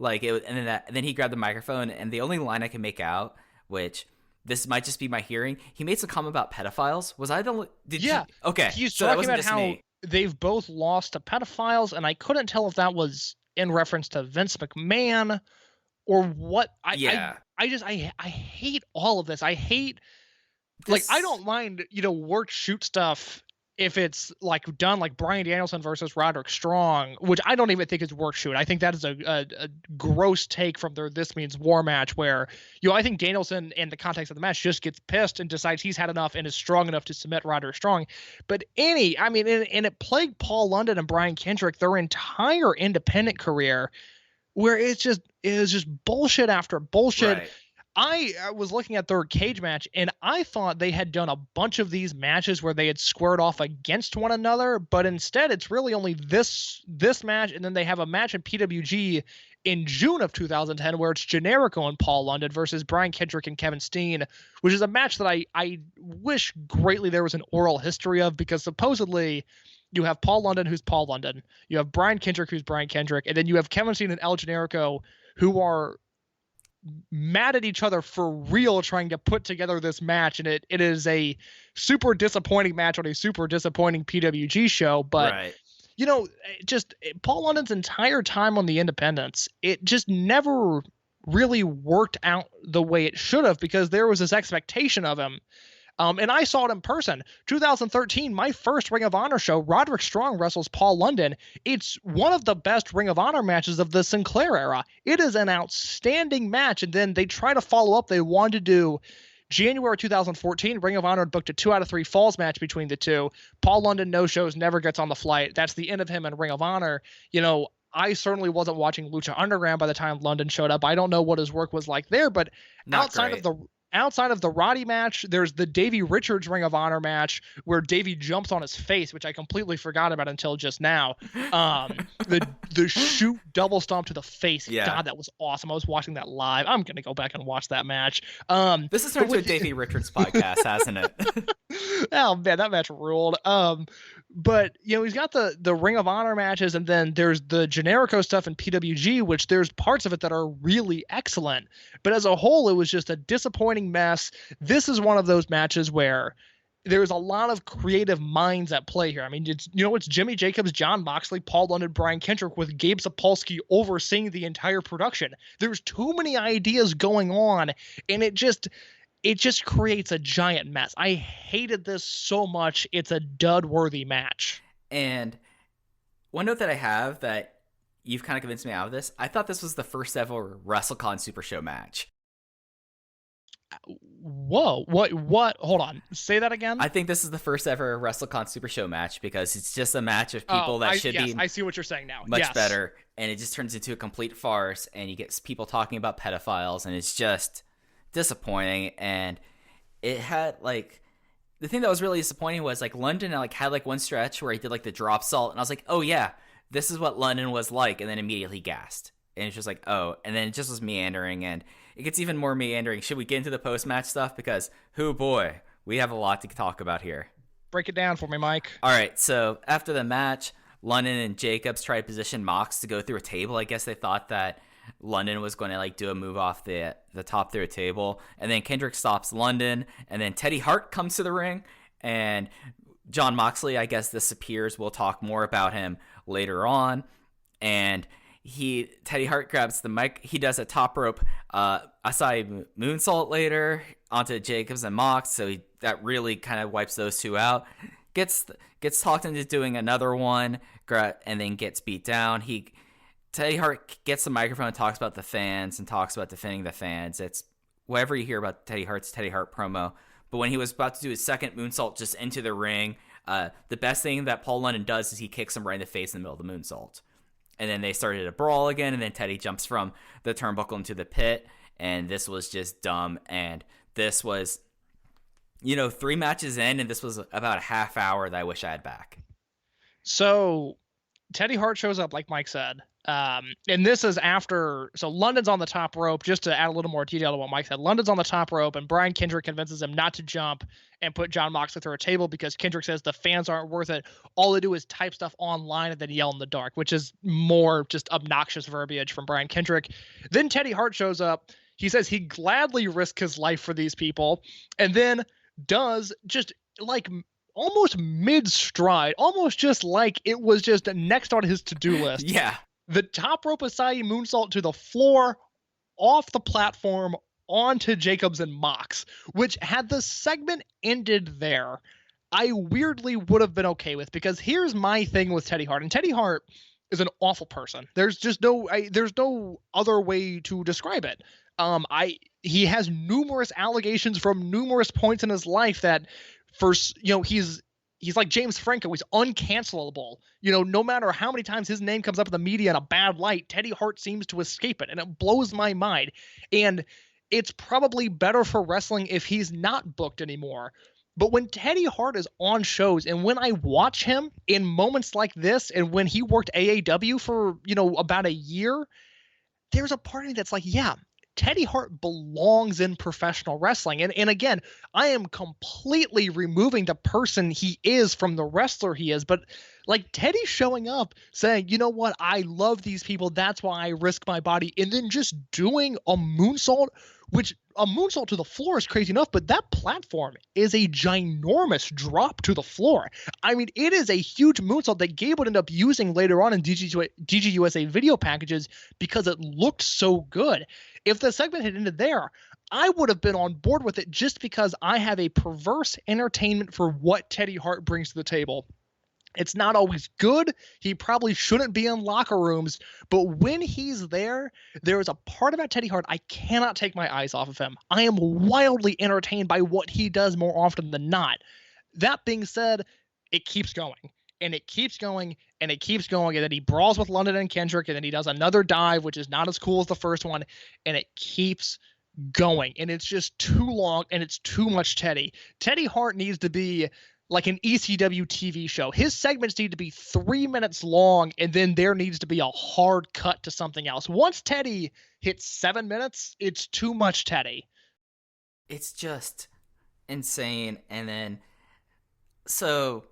And then he grabbed the microphone, and the only line I can make out, which this might just be my hearing, he made some comment about pedophiles. Was I the? Yeah. Okay. He's so talking about how they've both lost to pedophiles, and I couldn't tell if that was in reference to Vince McMahon or what. I hate all of this. I hate. Like, I don't mind, work shoot stuff if it's like done like Bryan Danielson versus Roderick Strong, which I don't even think is work shoot. I think that is a gross take from their This Means War match where, I think Danielson in the context of the match just gets pissed and decides he's had enough and is strong enough to submit Roderick Strong. But and it plagued Paul London and Brian Kendrick their entire independent career, where it was just bullshit after bullshit. Right. I was looking at their cage match, and I thought they had done a bunch of these matches where they had squared off against one another, but instead it's really only this match, and then they have a match in PWG in June of 2010 where it's Generico and Paul London versus Brian Kendrick and Kevin Steen, which is a match that I wish greatly there was an oral history of, because supposedly you have Paul London, who's Paul London, you have Brian Kendrick, who's Brian Kendrick, and then you have Kevin Steen and El Generico, who are mad at each other for real trying to put together this match, and it is a super disappointing match on a super disappointing PWG show. But right. Just Paul London's entire time on the independents, it just never really worked out the way it should have, because there was this expectation of him. And I saw it in person. 2013, my first Ring of Honor show, Roderick Strong wrestles Paul London. It's one of the best Ring of Honor matches of the Sinclair era. It is an outstanding match. And then they try to follow up. They wanted to do January 2014, Ring of Honor had booked a 2 out of 3 falls match between the two. Paul London no-shows, never gets on the flight. That's the end of him in Ring of Honor. I certainly wasn't watching Lucha Underground by the time London showed up. I don't know what his work was like there, but outside of the Roddy match, there's the Davey Richards Ring of Honor match where Davey jumps on his face, which I completely forgot about until just now. The shoot double stomp to the face. Yeah. God, that was awesome. I was watching that live. I'm going to go back and watch that match. This has turned into a Davey Richards podcast, hasn't it? Oh man, that match ruled. But he's got the Ring of Honor matches, and then there's the Generico stuff in PWG, which there's parts of it that are really excellent. But as a whole, it was just a disappointing mess. This is one of those matches where there's a lot of creative minds at play here. I mean, it's Jimmy Jacobs, Jon Moxley, Paul London, Brian Kendrick, with Gabe Sapolsky overseeing the entire production. There's too many ideas going on, and it just creates a giant mess. I hated this so much. It's a dud-worthy match. And one note that I have that you've kind of convinced me out of this, I thought this was the first ever WrestleCon Super Show match. Whoa, what? Hold on. Say that again? I think this is the first ever WrestleCon Super Show match because it's just a match of people that should be I see what you're saying now. Much better, and it just turns into a complete farce, and you get people talking about pedophiles, and it's just disappointing. And it had the thing that was really disappointing was London had one stretch where he did the drop salt, and I was like, oh yeah, this is what London was like, and then immediately gassed. And it's just like, oh, and then it just was meandering, and it gets even more meandering. Should we get into the post-match stuff? Because, oh boy, we have a lot to talk about here. Break it down for me, Mike. All right, so after the match, London and Jacobs tried to position Mox to go through a table. I guess they thought that London was going to like do a move off the top through a table, and then Kendrick stops London, and then Teddy Hart comes to the ring, and Jon Moxley, I guess, disappears. We'll talk more about him later on, and Teddy Hart grabs the mic. He does a top rope Asai moonsault later onto Jacobs and Mox, so that really kind of wipes those two out. Gets talked into doing another one, and then gets beat down. Teddy Hart gets the microphone and talks about the fans and talks about defending the fans. It's whatever you hear about Teddy Hart's Teddy Hart promo. But when he was about to do his second moonsault just into the ring, the best thing that Paul London does is he kicks him right in the face in the middle of the moonsault. And then they started a brawl again, and then Teddy jumps from the turnbuckle into the pit, and this was just dumb. And this was, 3 matches in, and this was about a half hour that I wish I had back. So Teddy Hart shows up, like Mike said. And this is after, so London's on the top rope, just to add a little more detail to what Mike said. London's on the top rope, and Brian Kendrick convinces him not to jump and put Jon Moxley through a table because Kendrick says the fans aren't worth it. All they do is type stuff online and then yell in the dark, which is more just obnoxious verbiage from Brian Kendrick. Then Teddy Hart shows up. He says he'd gladly risk his life for these people, and then does just like almost mid-stride, almost just like it was just next on his to-do list. Yeah. The top rope Asai moonsault to the floor, off the platform, onto Jacobs and Mox, which had the segment ended there, I weirdly would have been okay with, because here's my thing with Teddy Hart. And Teddy Hart is an awful person. There's just there's no other way to describe it. He has numerous allegations from numerous points in his life that he's like James Franco. He's uncancelable. No matter how many times his name comes up in the media in a bad light, Teddy Hart seems to escape it, and it blows my mind. And it's probably better for wrestling if he's not booked anymore. But when Teddy Hart is on shows, and when I watch him in moments like this, and when he worked AAW for, about a year, there's a part of me that's like, yeah, Teddy Hart belongs in professional wrestling. And again, I am completely removing the person he is from the wrestler he is. But like Teddy showing up saying, you know what, I love these people, that's why I risk my body. And then just doing a moonsault, which a moonsault to the floor is crazy enough, but that platform is a ginormous drop to the floor. I mean, it is a huge moonsault that Gabe would end up using later on in DGUSA video packages because it looked so good. If the segment had ended there, I would have been on board with it just because I have a perverse entertainment for what Teddy Hart brings to the table. It's not always good. He probably shouldn't be in locker rooms, but when he's there, there is a part about Teddy Hart I cannot take my eyes off of him. I am wildly entertained by what he does more often than not. That being said, it keeps going. And it keeps going, and it keeps going, and then he brawls with London and Kendrick, and then he does another dive, which is not as cool as the first one, and it keeps going. And it's just too long, and it's too much Teddy. Teddy Hart needs to be like an ECW TV show. His segments need to be 3 minutes long, and then there needs to be a hard cut to something else. Once Teddy hits 7 minutes, it's too much Teddy. It's just insane. And then, so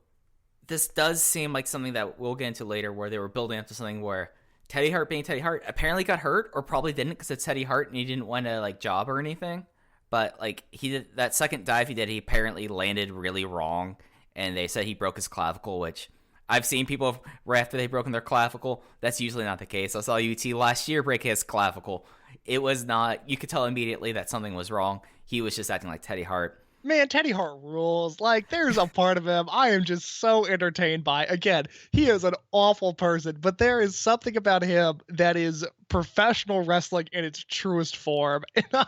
this does seem like something that we'll get into later, where they were building up to something where Teddy Hart being Teddy Hart apparently got hurt, or probably didn't because it's Teddy Hart and he didn't want to like job or anything. But like he did that second dive he did, he apparently landed really wrong, and they said he broke his clavicle, which I've seen people right after they've broken their clavicle. That's usually not the case. I saw UT last year break his clavicle. It was not, you could tell immediately that something was wrong. He was just acting like Teddy Hart. Man, Teddy Hart rules. Like, there's a part of him I am just so entertained by. Again, he is an awful person, but there is something about him that is professional wrestling in its truest form. And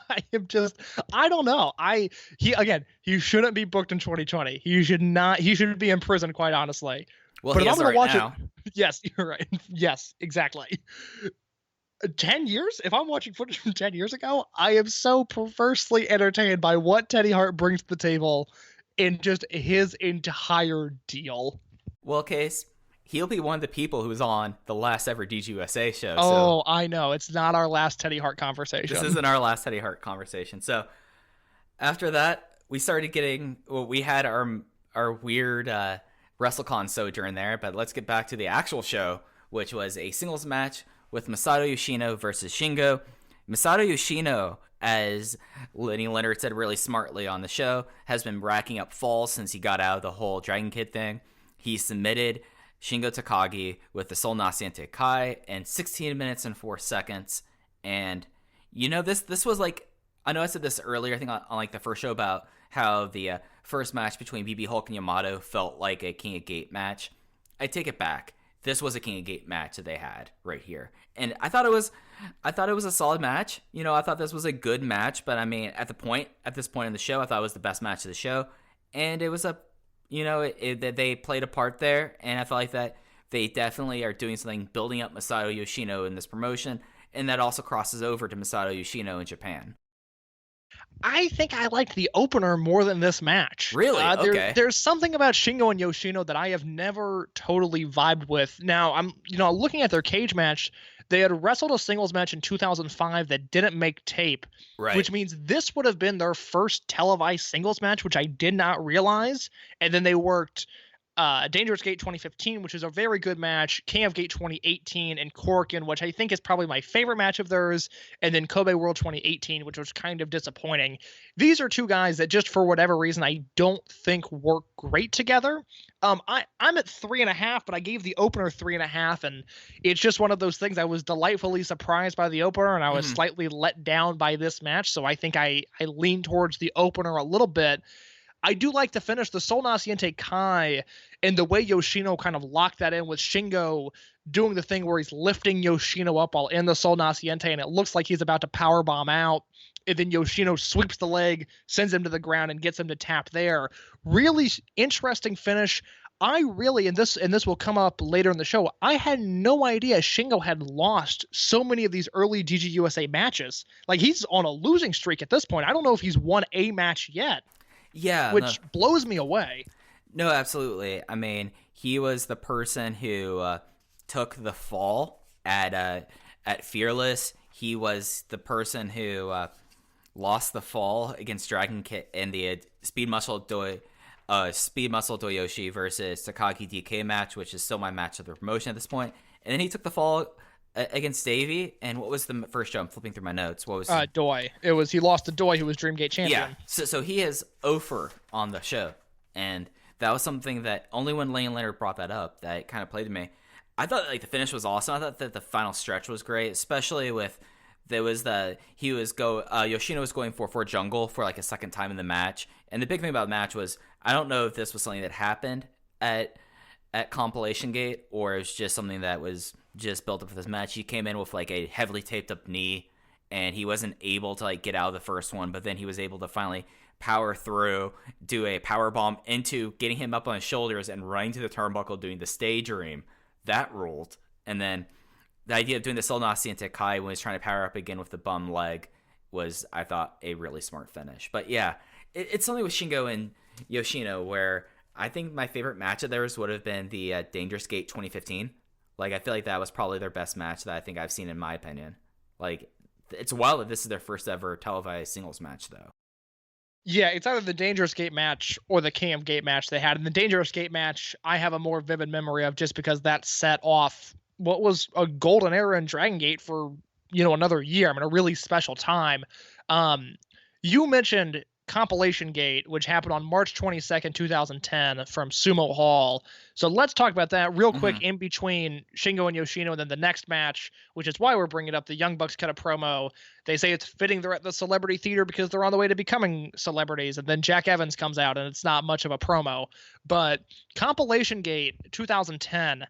I don't know. He shouldn't be booked in 2020. He should be in prison, quite honestly. Well, but he is right now. Yes, you're right. Yes, exactly. 10 years? If I'm watching footage from 10 years ago, I am so perversely entertained by what Teddy Hart brings to the table in just his entire deal. Well, Case, he'll be one of the people who was on the last ever DGUSA show. Oh, I know. It's not our last Teddy Hart conversation. This isn't our last Teddy Hart conversation. So after that, we started getting, well, we had our weird WrestleCon sojourn there, but let's get back to the actual show, which was a singles match with Masato Yoshino versus Shingo. Masato Yoshino, as Lenny Leonard said really smartly on the show, has been racking up falls since he got out of the whole Dragon Kid thing. He submitted Shingo Takagi with the Sol Naciente Kai in 16 minutes and 4 seconds. And, you know, this was like, I know I said this earlier, I think on like the first show about how the first match between BxB Hulk and Yamato felt like a King of Gate match. I take it back. This was a King of Gate match that they had right here. And I thought it was a solid match. You know, I thought this was a good match, but I mean, at this point in the show, I thought it was the best match of the show. And it was they played a part there, and I felt like that they definitely are doing something building up Masato Yoshino in this promotion, and that also crosses over to Masato Yoshino in Japan. I think I liked the opener more than this match. Really? Okay. There's something about Shingo and Yoshino that I have never totally vibed with. Now, I'm looking at their cage match. They had wrestled a singles match in 2005 that didn't make tape, right? Which means this would have been their first televised singles match, which I did not realize. And then they worked Dangerous Gate 2015, which is a very good match, King of Gate 2018, and Korakuen, which I think is probably my favorite match of theirs, and then Kobe World 2018, which was kind of disappointing. These are two guys that just for whatever reason I don't think work great together. I'm at 3.5, but I gave the opener 3.5, and it's just one of those things. I was delightfully surprised by the opener, and I was slightly let down by this match, so I think I lean towards the opener a little bit. I do like to finish the Sol Naciente Kai and the way Yoshino kind of locked that in with Shingo doing the thing where he's lifting Yoshino up while in the Sol Naciente, and it looks like he's about to powerbomb out. And then Yoshino sweeps the leg, sends him to the ground, and gets him to tap there. Really interesting finish. I really, and this will come up later in the show, I had no idea Shingo had lost so many of these early DGUSA matches. Like, he's on a losing streak at this point. I don't know if he's won a match yet. Yeah. Which blows me away. No, absolutely. I mean, he was the person who took the fall at Fearless. He was the person who lost the fall against Dragon Kid in the Speed Muscle Doyoshi versus Takagi DK match, which is still my match of the promotion at this point. And then he took the fall against Davey. And what was the first show? I'm flipping through my notes. What was Doi? He lost to Doi, who was Dreamgate champion. Yeah. So he is over on the show, and that was something that only when Lane Leonard brought that up that it kind of played to me. I thought like the finish was awesome. I thought that the final stretch was great, especially with Yoshino was going for jungle for like a second time in the match. And the big thing about the match was, I don't know if this was something that happened at Compilation Gate or it was just something that was just built up for this match. He came in with like a heavily taped up knee, and he wasn't able to like get out of the first one, but then he was able to finally power through, do a power bomb into getting him up on his shoulders and running to the turnbuckle, doing the stage ream. That ruled. And then the idea of doing the Sol Naciente Kai when he's trying to power up again with the bum leg was, I thought, a really smart finish. But yeah, it's something with Shingo and Yoshino where I think my favorite match of theirs would have been the Dangerous Gate 2015. Like, I feel like that was probably their best match that I think I've seen in my opinion. Like, it's wild that this is their first ever televised singles match, though. Yeah, it's either the Dangerous Gate match or the King of Gate match they had. And the Dangerous Gate match, I have a more vivid memory of just because that set off what was a golden era in Dragon Gate for, another year. I mean, a really special time. You mentioned Compilation Gate, which happened on March 22nd, 2010 from Sumo Hall. So let's talk about that real quick in between Shingo and Yoshino and then the next match, which is why we're bringing it up. The Young Bucks cut a promo. They say it's fitting they're at the Celebrity Theater because they're on the way to becoming celebrities. And then Jack Evans comes out and it's not much of a promo. But Compilation Gate 2010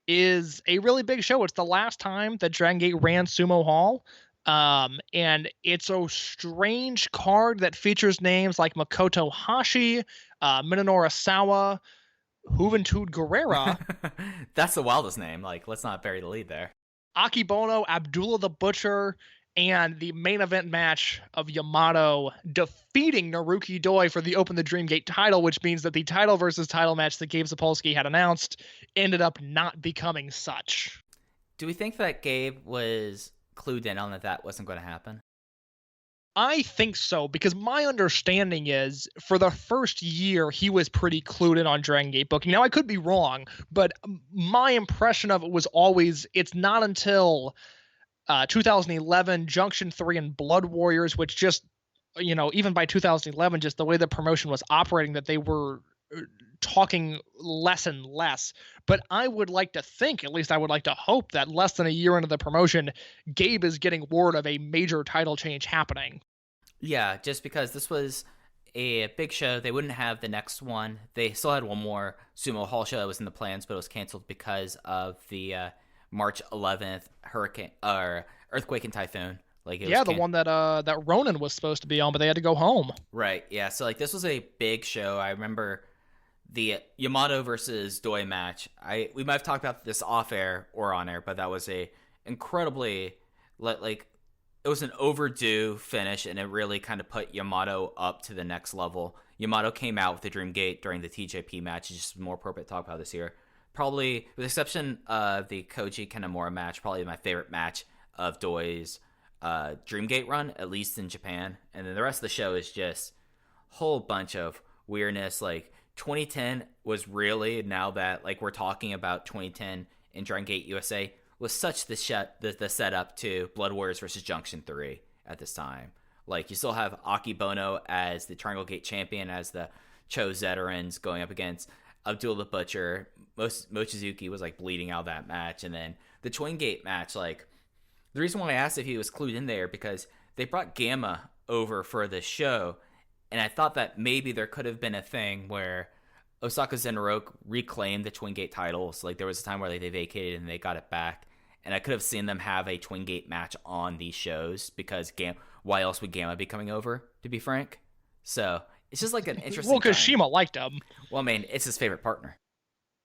is a really big show. It's the last time that Dragon Gate ran Sumo Hall. And it's a strange card that features names like Makoto Hashi, Minoru Sawa, Juventud Guerrera. That's the wildest name. Like, let's not bury the lead there. Akibono, Abdullah the Butcher, and the main event match of Yamato defeating Naruki Doi for the Open the Dream Gate title, which means that the title versus title match that Gabe Sapolsky had announced ended up not becoming such. Do we think that Gabe was clued in on that wasn't going to happen? I think so, because my understanding is for the first year, he was pretty clued in on Dragon Gate booking. Now, I could be wrong, but my impression of it was always it's not until 2011, Junction 3 and Blood Warriors, which just, even by 2011, just the way the promotion was operating, that they were talking less and less. But I would like to think, at least I would like to hope, that less than a year into the promotion, Gabe is getting word of a major title change happening. Yeah, just because this was a big show, they wouldn't have the next one. They still had one more Sumo Hall show that was in the plans, but it was canceled because of the March 11th earthquake and typhoon. The one that Ronan was supposed to be on, but they had to go home. Right. Yeah. So this was a big show. I remember the Yamato versus Doi match. We might have talked about this off air or on air, but that was a incredibly it was an overdue finish, and it really kind of put Yamato up to the next level. Yamato came out with the Dream Gate during the TJP match. It's just more appropriate to talk about this here. Probably, with the exception of the Koji Kanemura match, probably my favorite match of Doi's Dream Gate run, at least in Japan. And then the rest of the show is just a whole bunch of weirdness. 2010 was really, now that we're talking about 2010 in Dragon Gate USA, was such the setup to Blood Warriors versus Junction 3 at this time. You still have Akibono as the Triangle Gate champion, as the Cho veterans going up against Abdul the Butcher. Mochizuki was bleeding out that match. And then the Twin Gate match, the reason why I asked if he was clued in there, because they brought Gamma over for this show, and I thought that maybe there could have been a thing where Osaka Zenroku reclaimed the Twin Gate titles. There was a time where they vacated and they got it back. And I could have seen them have a Twin Gate match on these shows, because why else would Gamma be coming over, to be frank? So it's just an interesting Well, because CIMA liked him. Well, it's his favorite partner.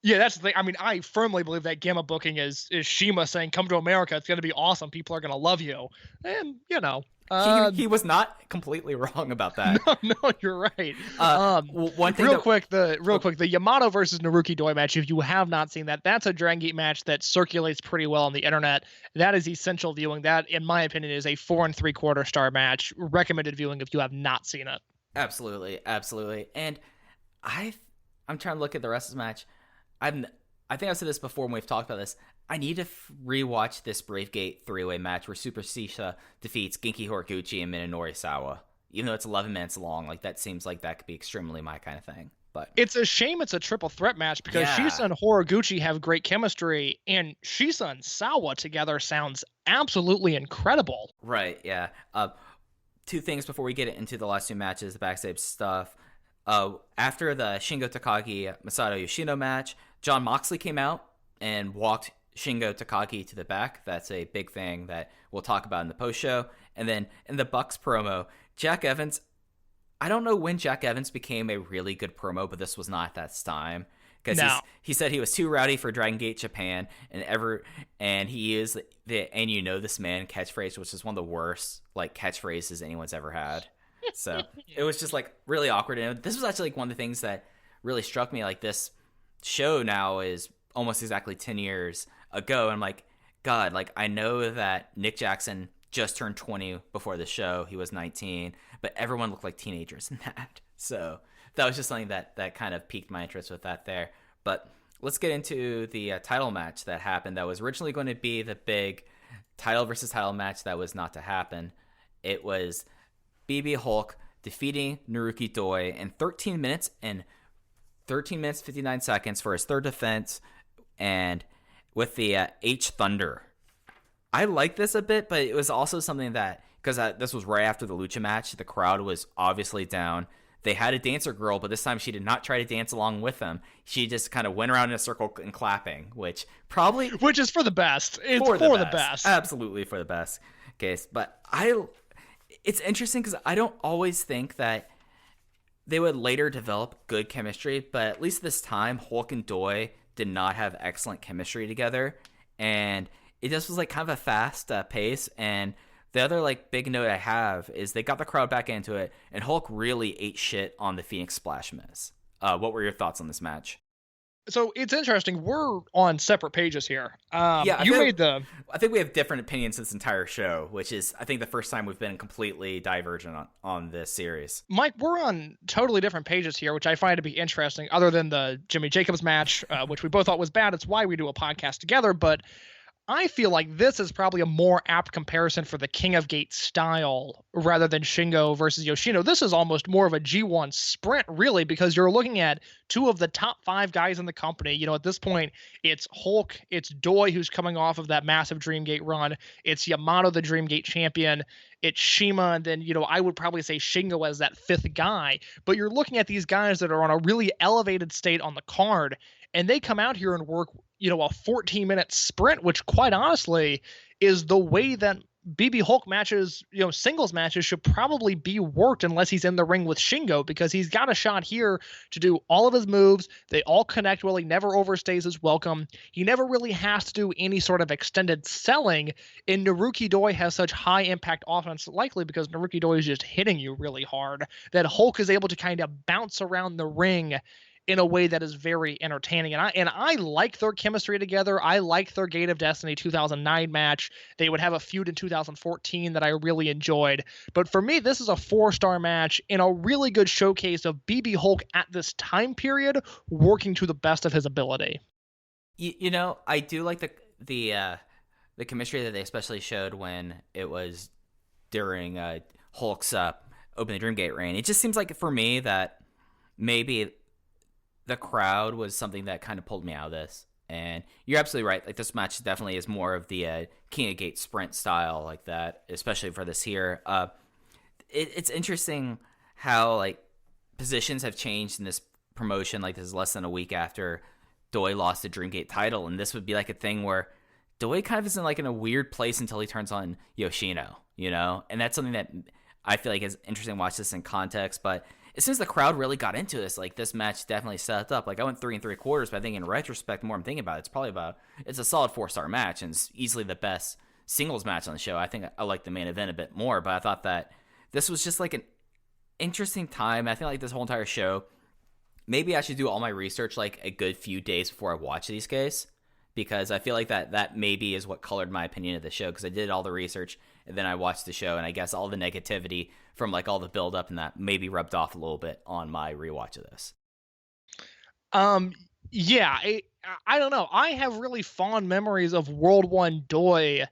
Yeah, that's the thing. I firmly believe that Gamma booking is CIMA saying, come to America. It's going to be awesome. People are going to love you. And, he was not completely wrong about that. No, you're right. One thing real quick, the Yamato versus Naruki Doi match, if you have not seen that, that's a Dragon Gate match that circulates pretty well on the internet. That is essential viewing. That, in my opinion, is a 4 3/4 star match. Recommended viewing if you have not seen it. Absolutely. And I'm trying to look at the rest of the match. I think I've said this before when we've talked about this. I need to rewatch this Brave Gate 3-way match where Super Sisha defeats Genki Horiguchi and Minonori Sawa. Even though it's 11 minutes long, that seems like that could be extremely my kind of thing. But it's a shame it's a triple threat match, because Shisa and Horiguchi have great chemistry, and Shisa and Sawa together sounds absolutely incredible. Right, yeah. Two things before we get into the last two matches, the backstage stuff. After the Shingo Takagi Masato Yoshino match, Jon Moxley came out and walked Shingo Takagi to the back. That's a big thing that we'll talk about in the post show. And then in the Bucks promo, Jack Evans, I don't know when Jack Evans became a really good promo, but this was not that time, because he said he was too rowdy for Dragon Gate Japan, and he used the "and you know this man" catchphrase, which is one of the worst catchphrases anyone's ever had. So it was just really awkward. And this was actually one of the things that really struck me. This show now is almost exactly 10 years ago. And I'm God, I know that Nick Jackson just turned 20 before the show. He was 19, but everyone looked like teenagers in that. So that was just something that kind of piqued my interest with that there. But let's get into the title match that happened. That was originally going to be the big title versus title match. That was not to happen. It was BxB Hulk defeating Naruki Doi in 13 minutes 59 seconds for his third defense, and with the H Thunder. I like this a bit, but it was also something that, because this was right after the Lucha match, the crowd was obviously down. They had a dancer girl, but this time she did not try to dance along with them. She just kind of went around in a circle and clapping, which is for the best. It's for the best. Absolutely for the best case. But it's interesting because I don't always think that they would later develop good chemistry, but at least this time, Hulk and Doi did not have excellent chemistry together, and it just was kind of a fast pace, and The other like big note I have is they got the crowd back into it, and Hulk really ate shit on the Phoenix Splash Miss. What were your thoughts on this match? So it's interesting. We're on separate pages here. Yeah, I I think we have different opinions this entire show, which is I think the first time we've been completely divergent on this series. Mike, we're on totally different pages here, which I find to be interesting. Other than the Jimmy Jacobs match, which we both thought was bad. It's why we do a podcast together, but I feel like this is probably a more apt comparison for the King of Gate style rather than Shingo versus Yoshino. This is almost more of a G1 sprint, really, because you're looking at two of the top 5 guys in the company. You know, at this point, it's Hulk, it's Doi, who's coming off of that massive Dreamgate run, it's Yamato, the Dreamgate champion, it's CIMA, and then, you know, I would probably say Shingo as that 5th guy. But you're looking at these guys that are on a really elevated state on the card, and they come out here and work, you know, a 14-minute sprint, which quite honestly is the way that BxB Hulk matches, you know, singles matches should probably be worked unless he's in the ring with Shingo, because he's got a shot here to do all of his moves. They all connect well. He never overstays his welcome. He never really has to do any sort of extended selling. And Naruki Doi has such high impact offense, likely because Naruki Doi is just hitting you really hard, that Hulk is able to kind of bounce around the ring in a way that is very entertaining. And I like their chemistry together. I like their Gate of Destiny 2009 match. They would have a feud in 2014 that I really enjoyed. But for me, this is a 4-star match and a really good showcase of BxB Hulk at this time period working to the best of his ability. You know, I do like the chemistry that they especially showed when it was during Hulk's Open the Dreamgate reign. It just seems like for me that maybe the crowd was something that kind of pulled me out of this. And you're absolutely right. Like, this match definitely is more of the King of Gate sprint style like that, especially for this here. It's interesting how, like, positions have changed in this promotion. Like, this is less than a week after Doi lost the Dreamgate title, and this would be like a thing where Doi kind of is in a weird place until he turns on Yoshino, you know? And that's something that I feel like is interesting to watch this in context, but as soon as the crowd really got into this, like, this match definitely set up. Like, I went 3 3/4, but I think in retrospect, the more I'm thinking about it, it's a solid 4-star match, and it's easily the best singles match on the show. I think I like the main event a bit more, but I thought that this was just like an interesting time. I feel like this whole entire show, maybe I should do all my research like a good few days before I watch these guys, because I feel like that maybe is what colored my opinion of the show, because I did all the research and then I watched the show, and I guess all the negativity from like all the build up and that maybe rubbed off a little bit on my rewatch of this. Yeah, I don't know. I have really fond memories of World 1 Doi.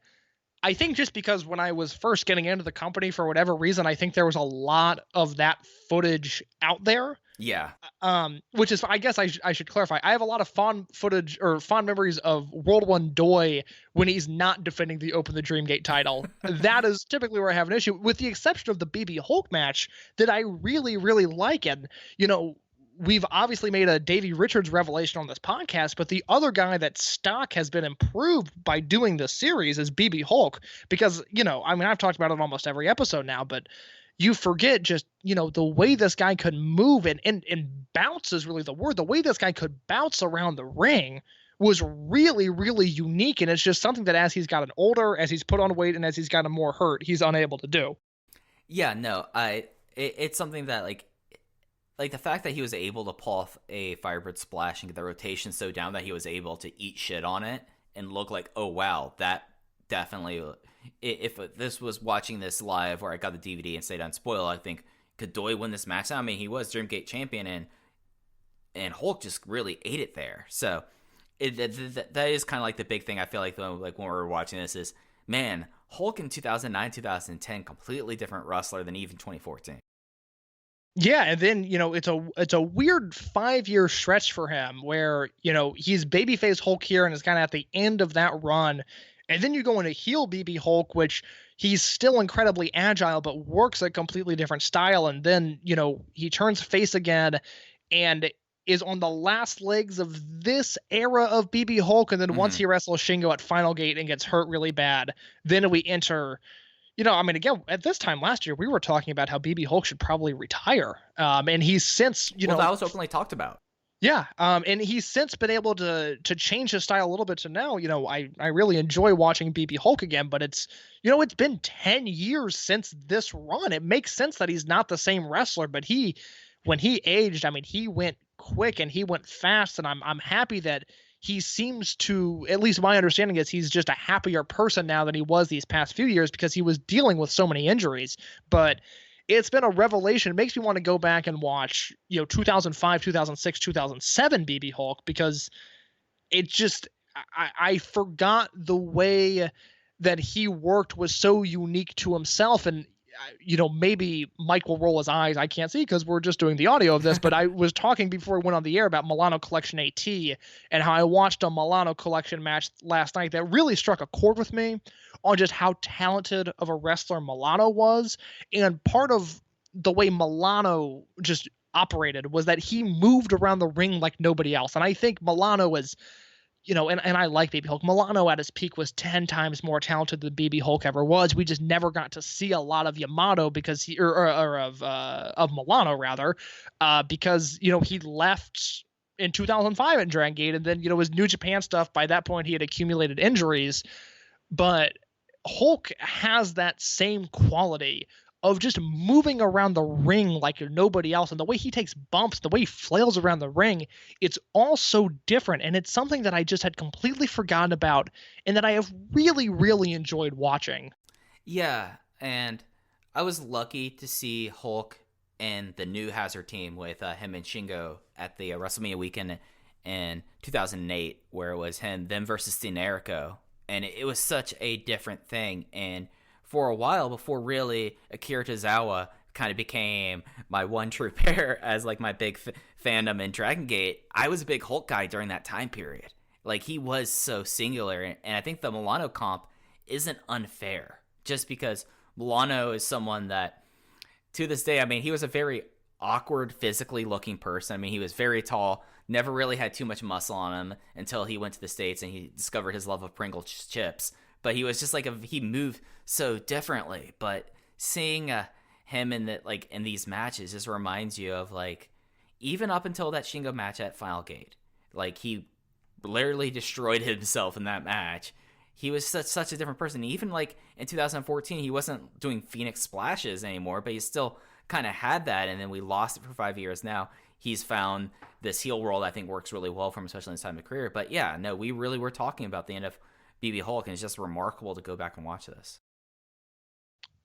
I think just because when I was first getting into the company, for whatever reason, I think there was a lot of that footage out there. Yeah. Which is, I guess I should clarify. I have a lot of fond footage or fond memories of World 1 Doi when he's not defending the Open the Dreamgate title. That is typically where I have an issue, with the exception of the BxB Hulk match that I really, really like. And, you know, we've obviously made a Davey Richards revelation on this podcast, but the other guy that stock has been improved by doing this series is BxB Hulk, because, you know, I mean, I've talked about it almost every episode now, but you forget just, you know, the way this guy could move and bounce is really the word. The way this guy could bounce around the ring was really, really unique. And it's just something that as he's gotten older, as he's put on weight, and as he's gotten more hurt, he's unable to do. Yeah, no, it's something that like the fact that he was able to pull off a Firebird splash and get the rotation so down that he was able to eat shit on it and look like, oh wow, that definitely, if this was watching this live or I got the DVD and stayed unspoiled, I think, could Doi win this match? I mean, he was Dreamgate champion, and Hulk just really ate it there. So that is kind of like the big thing I feel like when we were watching this is, man, Hulk in 2009, 2010, completely different wrestler than even 2014. Yeah, and then, you know, it's a weird 5-year stretch for him where, you know, he's babyface Hulk here and is kind of at the end of that run. And then you go into heel BxB Hulk, which he's still incredibly agile, but works a completely different style. And then, you know, he turns face again and is on the last legs of this era of BxB Hulk. And then once he wrestles Shingo at Final Gate and gets hurt really bad, then we enter, you know, I mean, again, at this time last year, we were talking about how BxB Hulk should probably retire. And he's since, you know, that was openly talked about. Yeah, and he's since been able to change his style a little bit to now, I really enjoy watching BB Hulk again, but it's been 10 years since this run. It makes sense that he's not the same wrestler, but when he aged, I mean, he went quick and he went fast, and I'm happy that he seems to, at least my understanding is he's just a happier person now than he was these past few years because he was dealing with so many injuries. But it's been a revelation. It makes me want to go back and watch, 2005, 2006, 2007 BB Hulk because it just I forgot the way that he worked was so unique to himself. And maybe Mike will roll his eyes. I can't see because we're just doing the audio of this, but I was talking before we went on the air about Milano Collection AT and how I watched a Milano Collection match last night that really struck a chord with me on just how talented of a wrestler Milano was. And part of the way Milano just operated was that he moved around the ring like nobody else. And I think Milano was, and I like BB Hulk. Milano at his peak was 10 times more talented than BB Hulk ever was. We just never got to see a lot of Yamato because of Milano rather, because he left in 2005 in Dragon Gate, and then his New Japan stuff. By that point, he had accumulated injuries, but Hulk has that same quality of just moving around the ring like nobody else. And the way he takes bumps, the way he flails around the ring, it's all so different. And it's something that I just had completely forgotten about and that I have really, really enjoyed watching. Yeah, and I was lucky to see Hulk and the new Hazard team with him and Shingo at the WrestleMania weekend in 2008, where it was them versus Dean Jericho. And it was such a different thing. And for a while, before really Akira Tozawa kind of became my one true pair as like my big fandom in Dragon Gate, I was a big Hulk guy during that time period. Like, he was so singular, and I think the Milano comp isn't unfair, just because Milano is someone that, to this day, I mean, he was a very awkward, physically looking person. I mean, he was very tall, never really had too much muscle on him until he went to the States and he discovered his love of Pringles chips. But he was just he moved so differently. But seeing him in these matches just reminds you of, like, even up until that Shingo match at Final Gate, like, he literally destroyed himself in that match. He was such a different person. Even like in 2014, he wasn't doing Phoenix splashes anymore, but he still kind of had that. And then we lost it for 5 years. Now he's found this heel role that I think works really well for him, especially in his time of career. But yeah, no, we really were talking about the end of BB Hulk, and it's just remarkable to go back and watch this.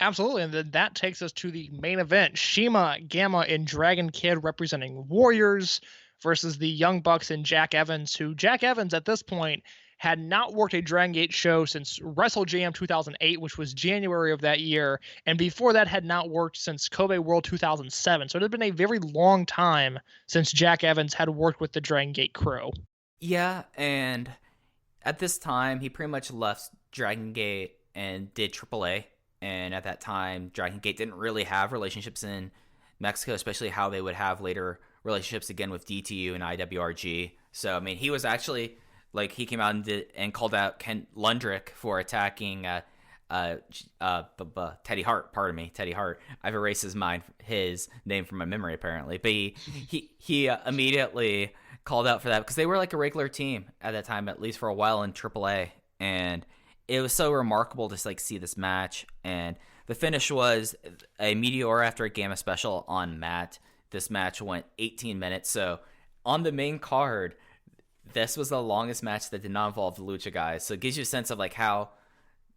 Absolutely, and then that takes us to the main event. CIMA, Gamma, and Dragon Kid representing Warriors versus the Young Bucks and Jack Evans, who Jack Evans at this point had not worked a Dragon Gate show since WrestleJam 2008, which was January of that year, and before that had not worked since Kobe World 2007. So it had been a very long time since Jack Evans had worked with the Dragon Gate crew. Yeah, and at this time, he pretty much left Dragon Gate and did AAA. And at that time, Dragon Gate didn't really have relationships in Mexico, especially how they would have later relationships again with DTU and IWRG. So, I mean, he was actually, like, he came out and called out Ken Lundrick for attacking Teddy Hart. Pardon me, Teddy Hart. I've erased his name from my memory, apparently. But he immediately called out for that because they were like a regular team at that time, at least for a while in AAA. And it was so remarkable to like see this match, and the finish was a Meteor after a Gamma special on Matt. This match went 18 minutes, so on the main card, this was the longest match that did not involve the Lucha guys. So it gives you a sense of like how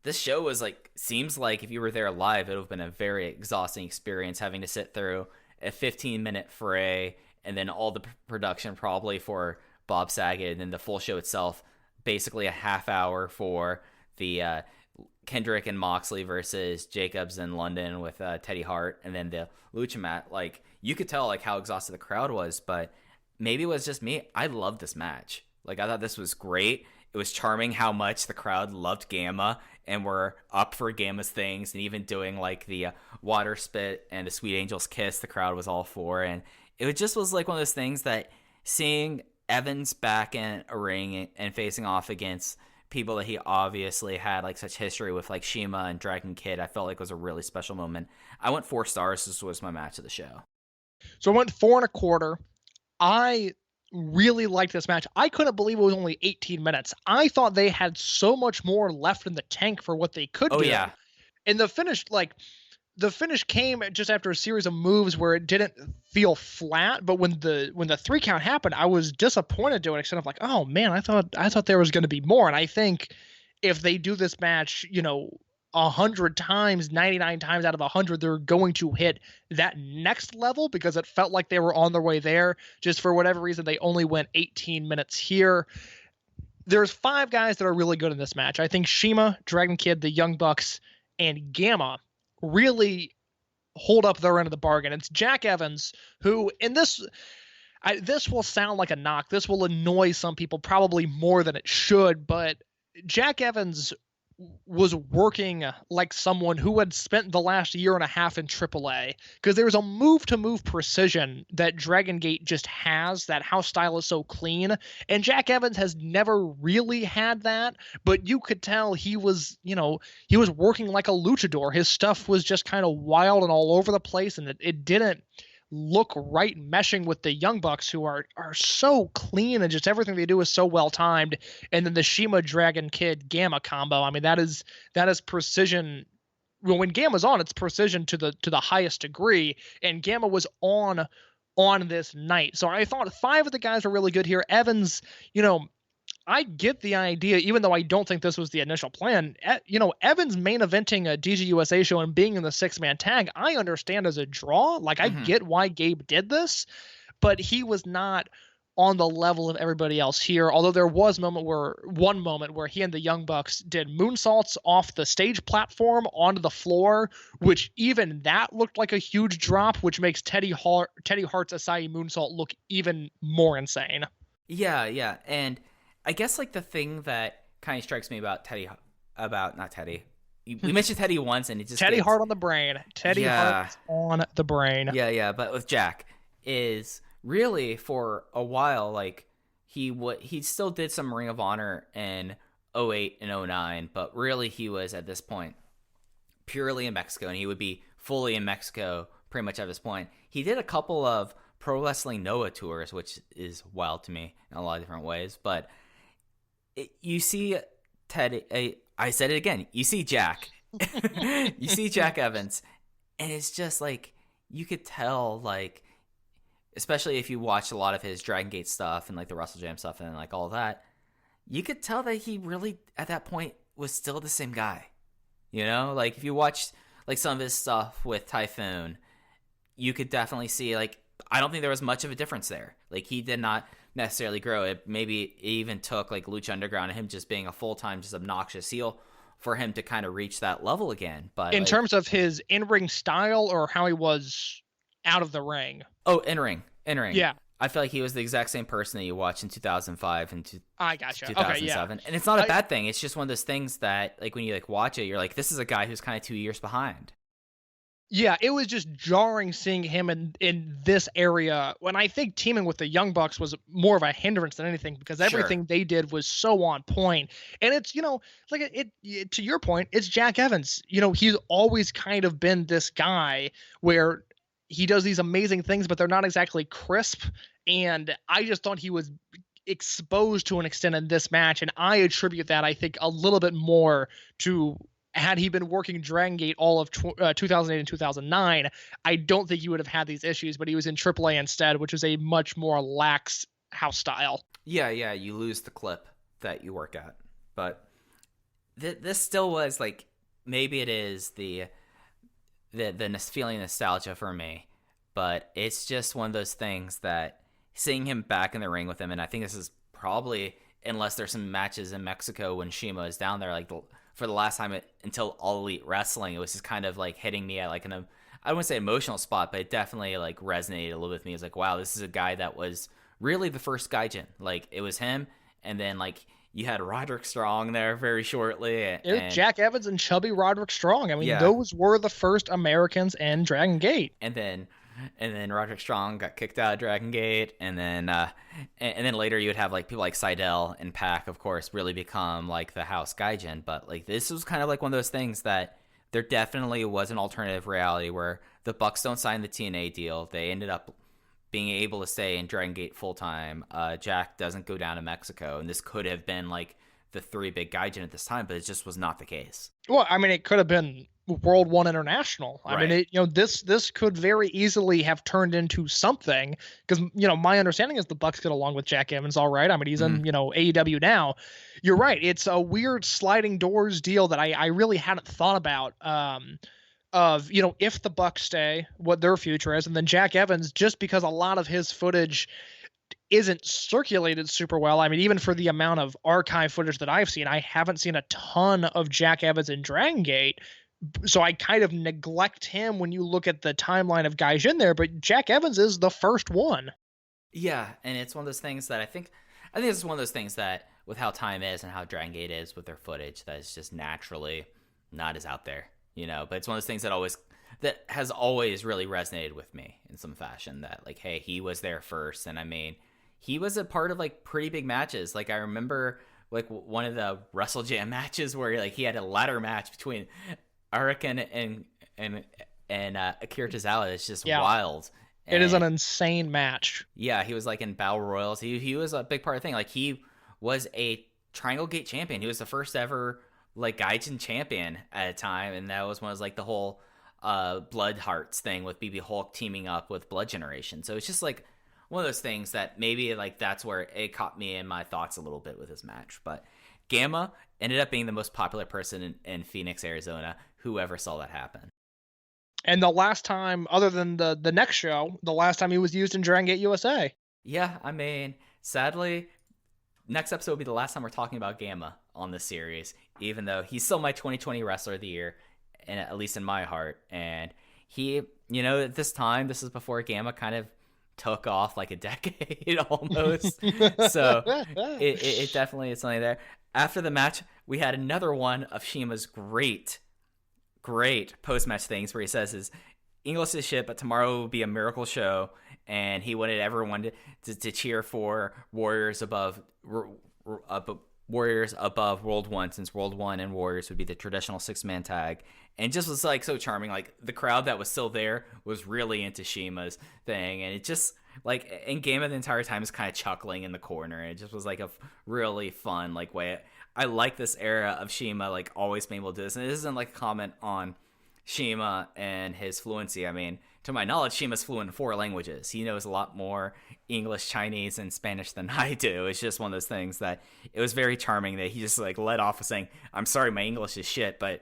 this show was like, seems like if you were there live, it would have been a very exhausting experience having to sit through a 15-minute fray and then all the production probably for Bob Saget, and then the full show itself, basically a half hour for the Kendrick and Moxley versus Jacobs in London with Teddy Hart, and then the Lucha mat. Like, you could tell like how exhausted the crowd was, but maybe it was just me. I loved this match. Like, I thought this was great. It was charming how much the crowd loved Gamma and were up for Gamma's things, and even doing like the water spit and the Sweet Angel's Kiss, the crowd was all for. And it just was like one of those things that seeing Evans back in a ring and facing off against people that he obviously had like such history with, like CIMA and Dragon Kid, I felt like was a really special moment. I went 4 stars. This was my match of the show. So I went 4 1/4. I really liked this match. I couldn't believe it was only 18 minutes. I thought they had so much more left in the tank for what they could do. Yeah. And the finish came just after a series of moves where it didn't feel flat, but when the 3 count happened, I was disappointed to an extent of like, oh man, I thought there was going to be more. And I think if they do this match, 100 times, 99 times out of 100, they're going to hit that next level, because it felt like they were on their way there. Just for whatever reason, they only went 18 minutes here. There's 5 guys that are really good in this match. I think CIMA, Dragon Kid, the Young Bucks, and Gamma really hold up their end of the bargain. It's Jack Evans, who in this will sound like a knock. This will annoy some people probably more than it should, but Jack Evans was working like someone who had spent the last year and a half in AAA, because there was a move-to-move precision that Dragon Gate just has. That house style is so clean, and Jack Evans has never really had that, but you could tell he was working like a luchador. His stuff was just kind of wild and all over the place, and it didn't look right meshing with the Young Bucks, who are so clean, and just everything they do is so well timed. And then the CIMA Dragon Kid Gamma combo, I mean, that is precision. Well, when Gamma's on, it's precision to the highest degree, and Gamma was on this night. So I thought 5 of the guys were really good here. Evans, I get the idea, even though I don't think this was the initial plan. Evans main eventing a DGUSA show and being in the 6-man tag, I understand as a draw. Like, I get why Gabe did this, but he was not on the level of everybody else here. Although there was one moment where he and the Young Bucks did moonsaults off the stage platform onto the floor, which even that looked like a huge drop, which makes Teddy Hart's Asai moonsault look even more insane. Yeah, and I guess like the thing that kind of strikes me about not Teddy. We mentioned Teddy once, and it just Teddy Hart on the brain. Hart's on the brain. Yeah. But with Jack, is really for a while, like he still did some Ring of Honor in 08 and 09, but really he was at this point purely in Mexico, and he would be fully in Mexico pretty much at this point. He did a couple of Pro Wrestling Noah tours, which is wild to me in a lot of different ways, but you see Teddy, I said it again, you see Jack. You see Jack Evans, and it's just like, you could tell, like, especially if you watch a lot of his Dragon Gate stuff and like the Wrestle Jam stuff and like all that, you could tell that he really at that point was still the same guy. Like if you watch like some of his stuff with Typhoon, you could definitely see, like, I don't think there was much of a difference there. Like, he did not necessarily grow. It maybe even took like Lucha Underground and him just being a full-time just obnoxious heel for him to kind of reach that level again. But in terms of his in-ring style, or how he was out of the ring? Oh, in-ring. Yeah. I feel like he was the exact same person that you watched in 2005 and I gotcha. 2007. Okay, yeah. And it's not a bad thing. It's just one of those things that, like, when you like watch it, you're like, this is a guy who's kind of 2 years behind. Yeah, it was just jarring seeing him in this area, when I think teaming with the Young Bucks was more of a hindrance than anything, because everything they did was so on point. And it's, like it to your point, it's Jack Evans. He's always kind of been this guy where he does these amazing things, but they're not exactly crisp. And I just thought he was exposed to an extent in this match, and I attribute that, I think, a little bit more to, had he been working Dragon Gate all of 2008 and 2009, I don't think he would have had these issues, but he was in AAA instead, which is a much more lax house style. Yeah, you lose the clip that you work at. But this still was, like, maybe it is the feeling nostalgia for me, but it's just one of those things that seeing him back in the ring with him, and I think this is probably, unless there's some matches in Mexico when CIMA is down there, like for the last time until All Elite Wrestling, it was just kind of like hitting me at like I wouldn't say emotional spot, but it definitely like resonated a little bit with me. It's like, wow, this is a guy that was really the first Gaijin. Like, it was him, and then like you had Roderick Strong there very shortly. And Jack Evans and chubby Roderick Strong. I mean, those were the first Americans in Dragon Gate. And then Roderick Strong got kicked out of Dragon Gate, and then later you would have like people like Seidel and Pac, of course, really become like the house Gaijin. But like, this was kind of like one of those things that there definitely was an alternative reality where the Bucks don't sign the TNA deal. They ended up being able to stay in Dragon Gate full time. Jack doesn't go down to Mexico, and this could have been like the 3 big gaijin at this time, but it just was not the case. Well, I mean, it could have been World One International. I mean, this could very easily have turned into something, because my understanding is the Bucks get along with Jack Evans all right. I mean, he's in AEW now. You're right. It's a weird sliding doors deal that I really hadn't thought about. Of if the Bucks stay, what their future is, and then Jack Evans, just because a lot of his footage isn't circulated super well. I mean, even for the amount of archive footage that I've seen, I haven't seen a ton of Jack Evans in Dragon Gate. So I kind of neglect him when you look at the timeline of guys in there, but Jack Evans is the first one. Yeah, and it's one of those things that I think this is one of those things that with how time is and how Dragon Gate is with their footage, that is just naturally not as out there, but it's one of those things that has always really resonated with me in some fashion, that like, hey, he was there first. And I mean, he was a part of like pretty big matches. Like I remember like one of the Wrestle Jam matches where like he had a ladder match between Ariken and Akira Tozawa. It's just wild. It is an insane match. Yeah, he was like in Battle Royals. He was a big part of the thing. Like he was a Triangle Gate champion. He was the first ever like Gaijin champion at a time, and that was one of like the whole Blood Hearts thing with BxB Hulk teaming up with Blood Generation. So it's just like one of those things that maybe like that's where it caught me in my thoughts a little bit with this match. But Gamma ended up being the most popular person in Phoenix, Arizona. Whoever saw that happen. And the last time, other than the next show, the last time he was used in Dragon Gate USA. Yeah, I mean, sadly, next episode will be the last time we're talking about Gamma on this series, even though he's still my 2020 Wrestler of the Year, and at least in my heart. And he, at this time, this is before Gamma kind of took off like a decade almost. So it definitely is something there. After the match, we had another one of CIMA's great post-match things where he says his English is shit, but tomorrow will be a miracle show, and he wanted everyone to cheer for Warriors above World 1, since World 1 and Warriors would be the traditional 6-man tag. And just was like so charming. Like the crowd that was still there was really into CIMA's thing, and it just like in Gamma the entire time is kind of chuckling in the corner. It just was like a really fun like way. I like this era of CIMA like always being able to do this, and it isn't like a comment on CIMA and his fluency. I mean, to my knowledge, CIMA's fluent in 4 languages. He knows a lot more English, Chinese, and Spanish than I do. It's just one of those things that it was very charming that he just like led off with saying, "I'm sorry, my English is shit, but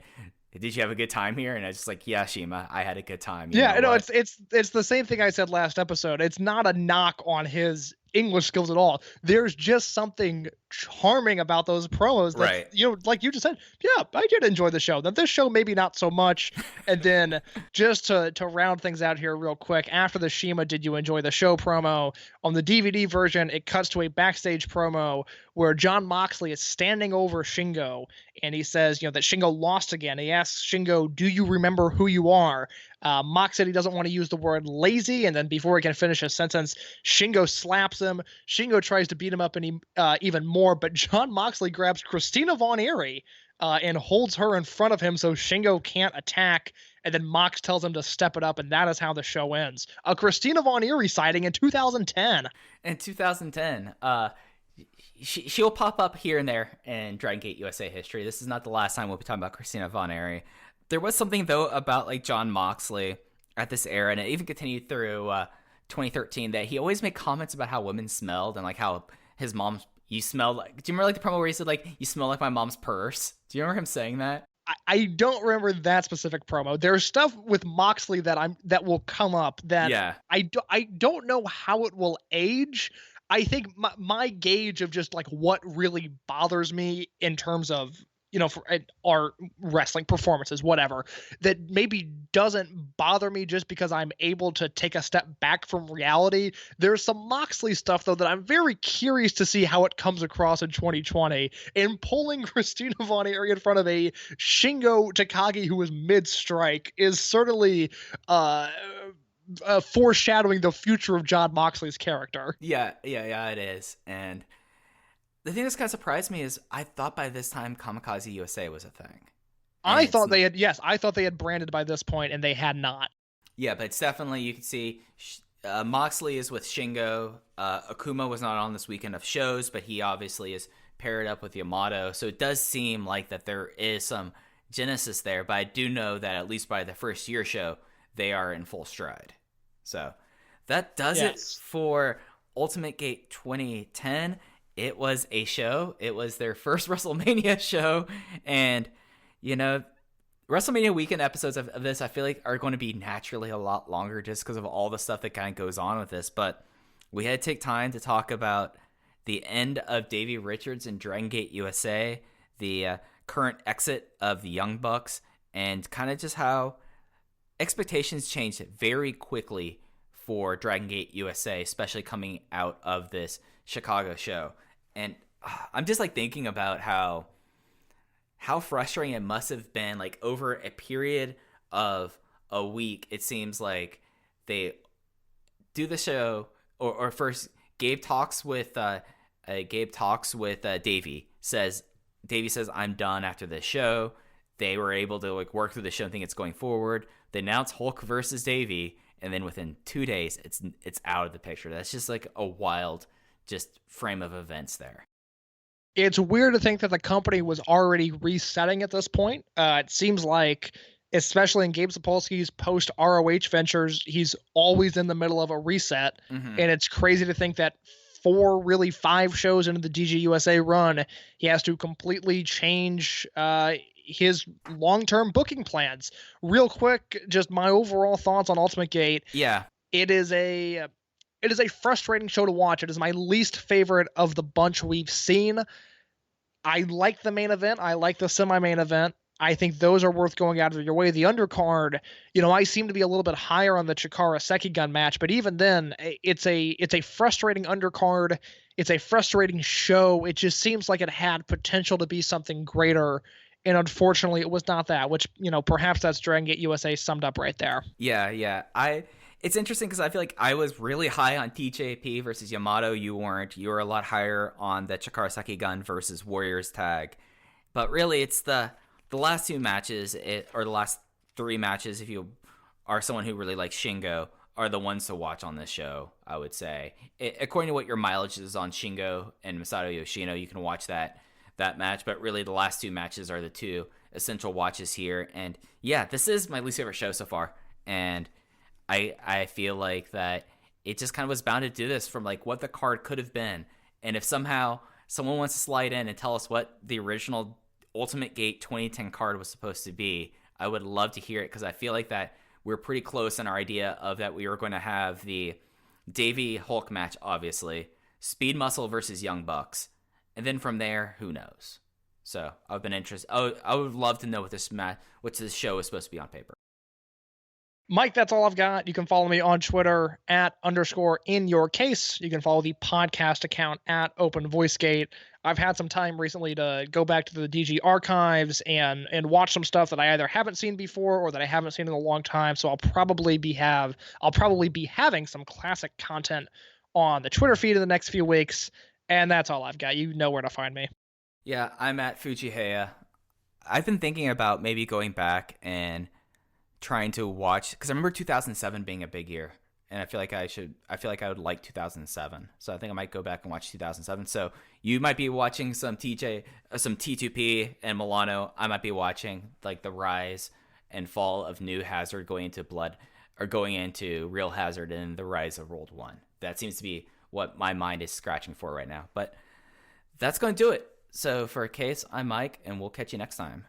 did you have a good time here?" And I was just like, "Yeah, CIMA, I had a good time." It's the same thing I said last episode. It's not a knock on his English skills at all. There's just something charming about those promos that, right. Like you just said, yeah, I did enjoy the show. That this show maybe not so much. And then just to round things out here real quick, after the CIMA Did You Enjoy the Show promo, on the DVD version, it cuts to a backstage promo where Jon Moxley is standing over Shingo, and he says, that Shingo lost again. He asks Shingo, "Do you remember who you are?" Mox said he doesn't want to use the word lazy, and then before he can finish his sentence, Shingo slaps him. Shingo tries to beat him up even more, but Jon Moxley grabs Christina Von Eerie and holds her in front of him so Shingo can't attack, and then Mox tells him to step it up, and that is how the show ends. A Christina Von Eerie sighting in 2010. In 2010, she'll pop up here and there in Dragon Gate USA history. This is not the last time we'll be talking about Christina Von Eerie. There was something, though, about like Jon Moxley at this era, and it even continued through 2013, that he always made comments about how women smelled and like how his mom's, "You smell like," do you remember like the promo where he said like, "You smell like my mom's purse"? Do you remember him saying that? I don't remember that specific promo. There's stuff with Moxley that will come up that I don't know how it will age. I think my gauge of just like what really bothers me in terms of, for our wrestling performances, whatever, that maybe doesn't bother me just because I'm able to take a step back from reality. There's some Moxley stuff, though, that I'm very curious to see how it comes across in 2020. And pulling Christina Von Eerie in front of a Shingo Takagi who is mid-strike is certainly foreshadowing the future of Jon Moxley's character. Yeah, it is. And the thing that's kind of surprised me is I thought by this time Kamikaze USA was a thing. I thought they had branded by this point, and they had not. Yeah, but it's definitely, you can see Moxley is with Shingo. Akuma was not on this weekend of shows, but he obviously is paired up with Yamato. So it does seem like that there is some genesis there, but I do know that at least by the first year show, they are in full stride. So that does it for Ultimate Gate 2010. It was a show. It was their first WrestleMania show. And, you know, WrestleMania weekend episodes of this, I feel like, are going to be naturally a lot longer just because of all the stuff that kind of goes on with this. But we had to take time to talk about the end of Davey Richards and Dragon Gate USA, the current exit of the Young Bucks, and kind of just how expectations changed very quickly for Dragon Gate USA, especially coming out of this Chicago show. And I'm just like thinking about how frustrating it must have been, like, over a period of a week. It seems like they do the show, or first Davey says I'm done after this show. They were able to like work through the show and think it's going forward. They announce Hulk versus Davey, and then within 2 days it's out of the picture. That's just like a wild just frame of events there. It's weird to think that the company was already resetting at this point. It seems like, especially in Gabe Sapolsky's post ROH ventures, he's always in the middle of a reset. Mm-hmm. And it's crazy to think that 5 shows into the DGUSA run, he has to completely change his long-term booking plans. Real quick, just my overall thoughts on Ultimate Gate. Yeah. It is a frustrating show to watch. It is my least favorite of the bunch we've seen. I like the main event. I like the semi-main event. I think those are worth going out of your way. The undercard, I seem to be a little bit higher on the Chikara Sekigun match, but even then, it's a frustrating undercard. It's a frustrating show. It just seems like it had potential to be something greater, and unfortunately, it was not that. Which perhaps that's Dragon Gate USA summed up right there. Yeah. It's interesting because I feel like I was really high on TJP versus Yamato. You weren't. You were a lot higher on the Chikara Sekigun versus Warriors tag. But really, it's the last 2 matches, or the last 3 matches, if you are someone who really likes Shingo, are the ones to watch on this show, I would say. According to what your mileage is on Shingo and Masato Yoshino, you can watch that match. But really, the last 2 matches are the 2 essential watches here. And yeah, this is my least favorite show so far. And I feel like that it just kind of was bound to do this from like what the card could have been. And if somehow someone wants to slide in and tell us what the original Ultimate Gate 2010 card was supposed to be, I would love to hear it, because I feel like that we're pretty close in our idea of that we were going to have the Davey Hulk match, obviously, Speed Muscle versus Young Bucks, and then from there, who knows? So I've been interested. I would love to know what this show is supposed to be on paper. Mike, that's all I've got. You can follow me on Twitter @_inyourcase. You can follow the podcast account @OpenVoiceGate. I've had some time recently to go back to the DG archives and watch some stuff that I either haven't seen before or that I haven't seen in a long time. So I'll probably be having some classic content on the Twitter feed in the next few weeks. And that's all I've got. You know where to find me. Yeah, I'm at Fujiheya. I've been thinking about maybe going back and trying to watch, because I remember 2007 being a big year, and I feel like I would like 2007. So I think I might go back and watch 2007. So you might be watching some T2P and Milano. I might be watching like the rise and fall of New Hazard going into Real Hazard and the rise of World 1. That seems to be what my mind is scratching for right now. But that's going to do it. So for Case, I'm Mike, and we'll catch you next time.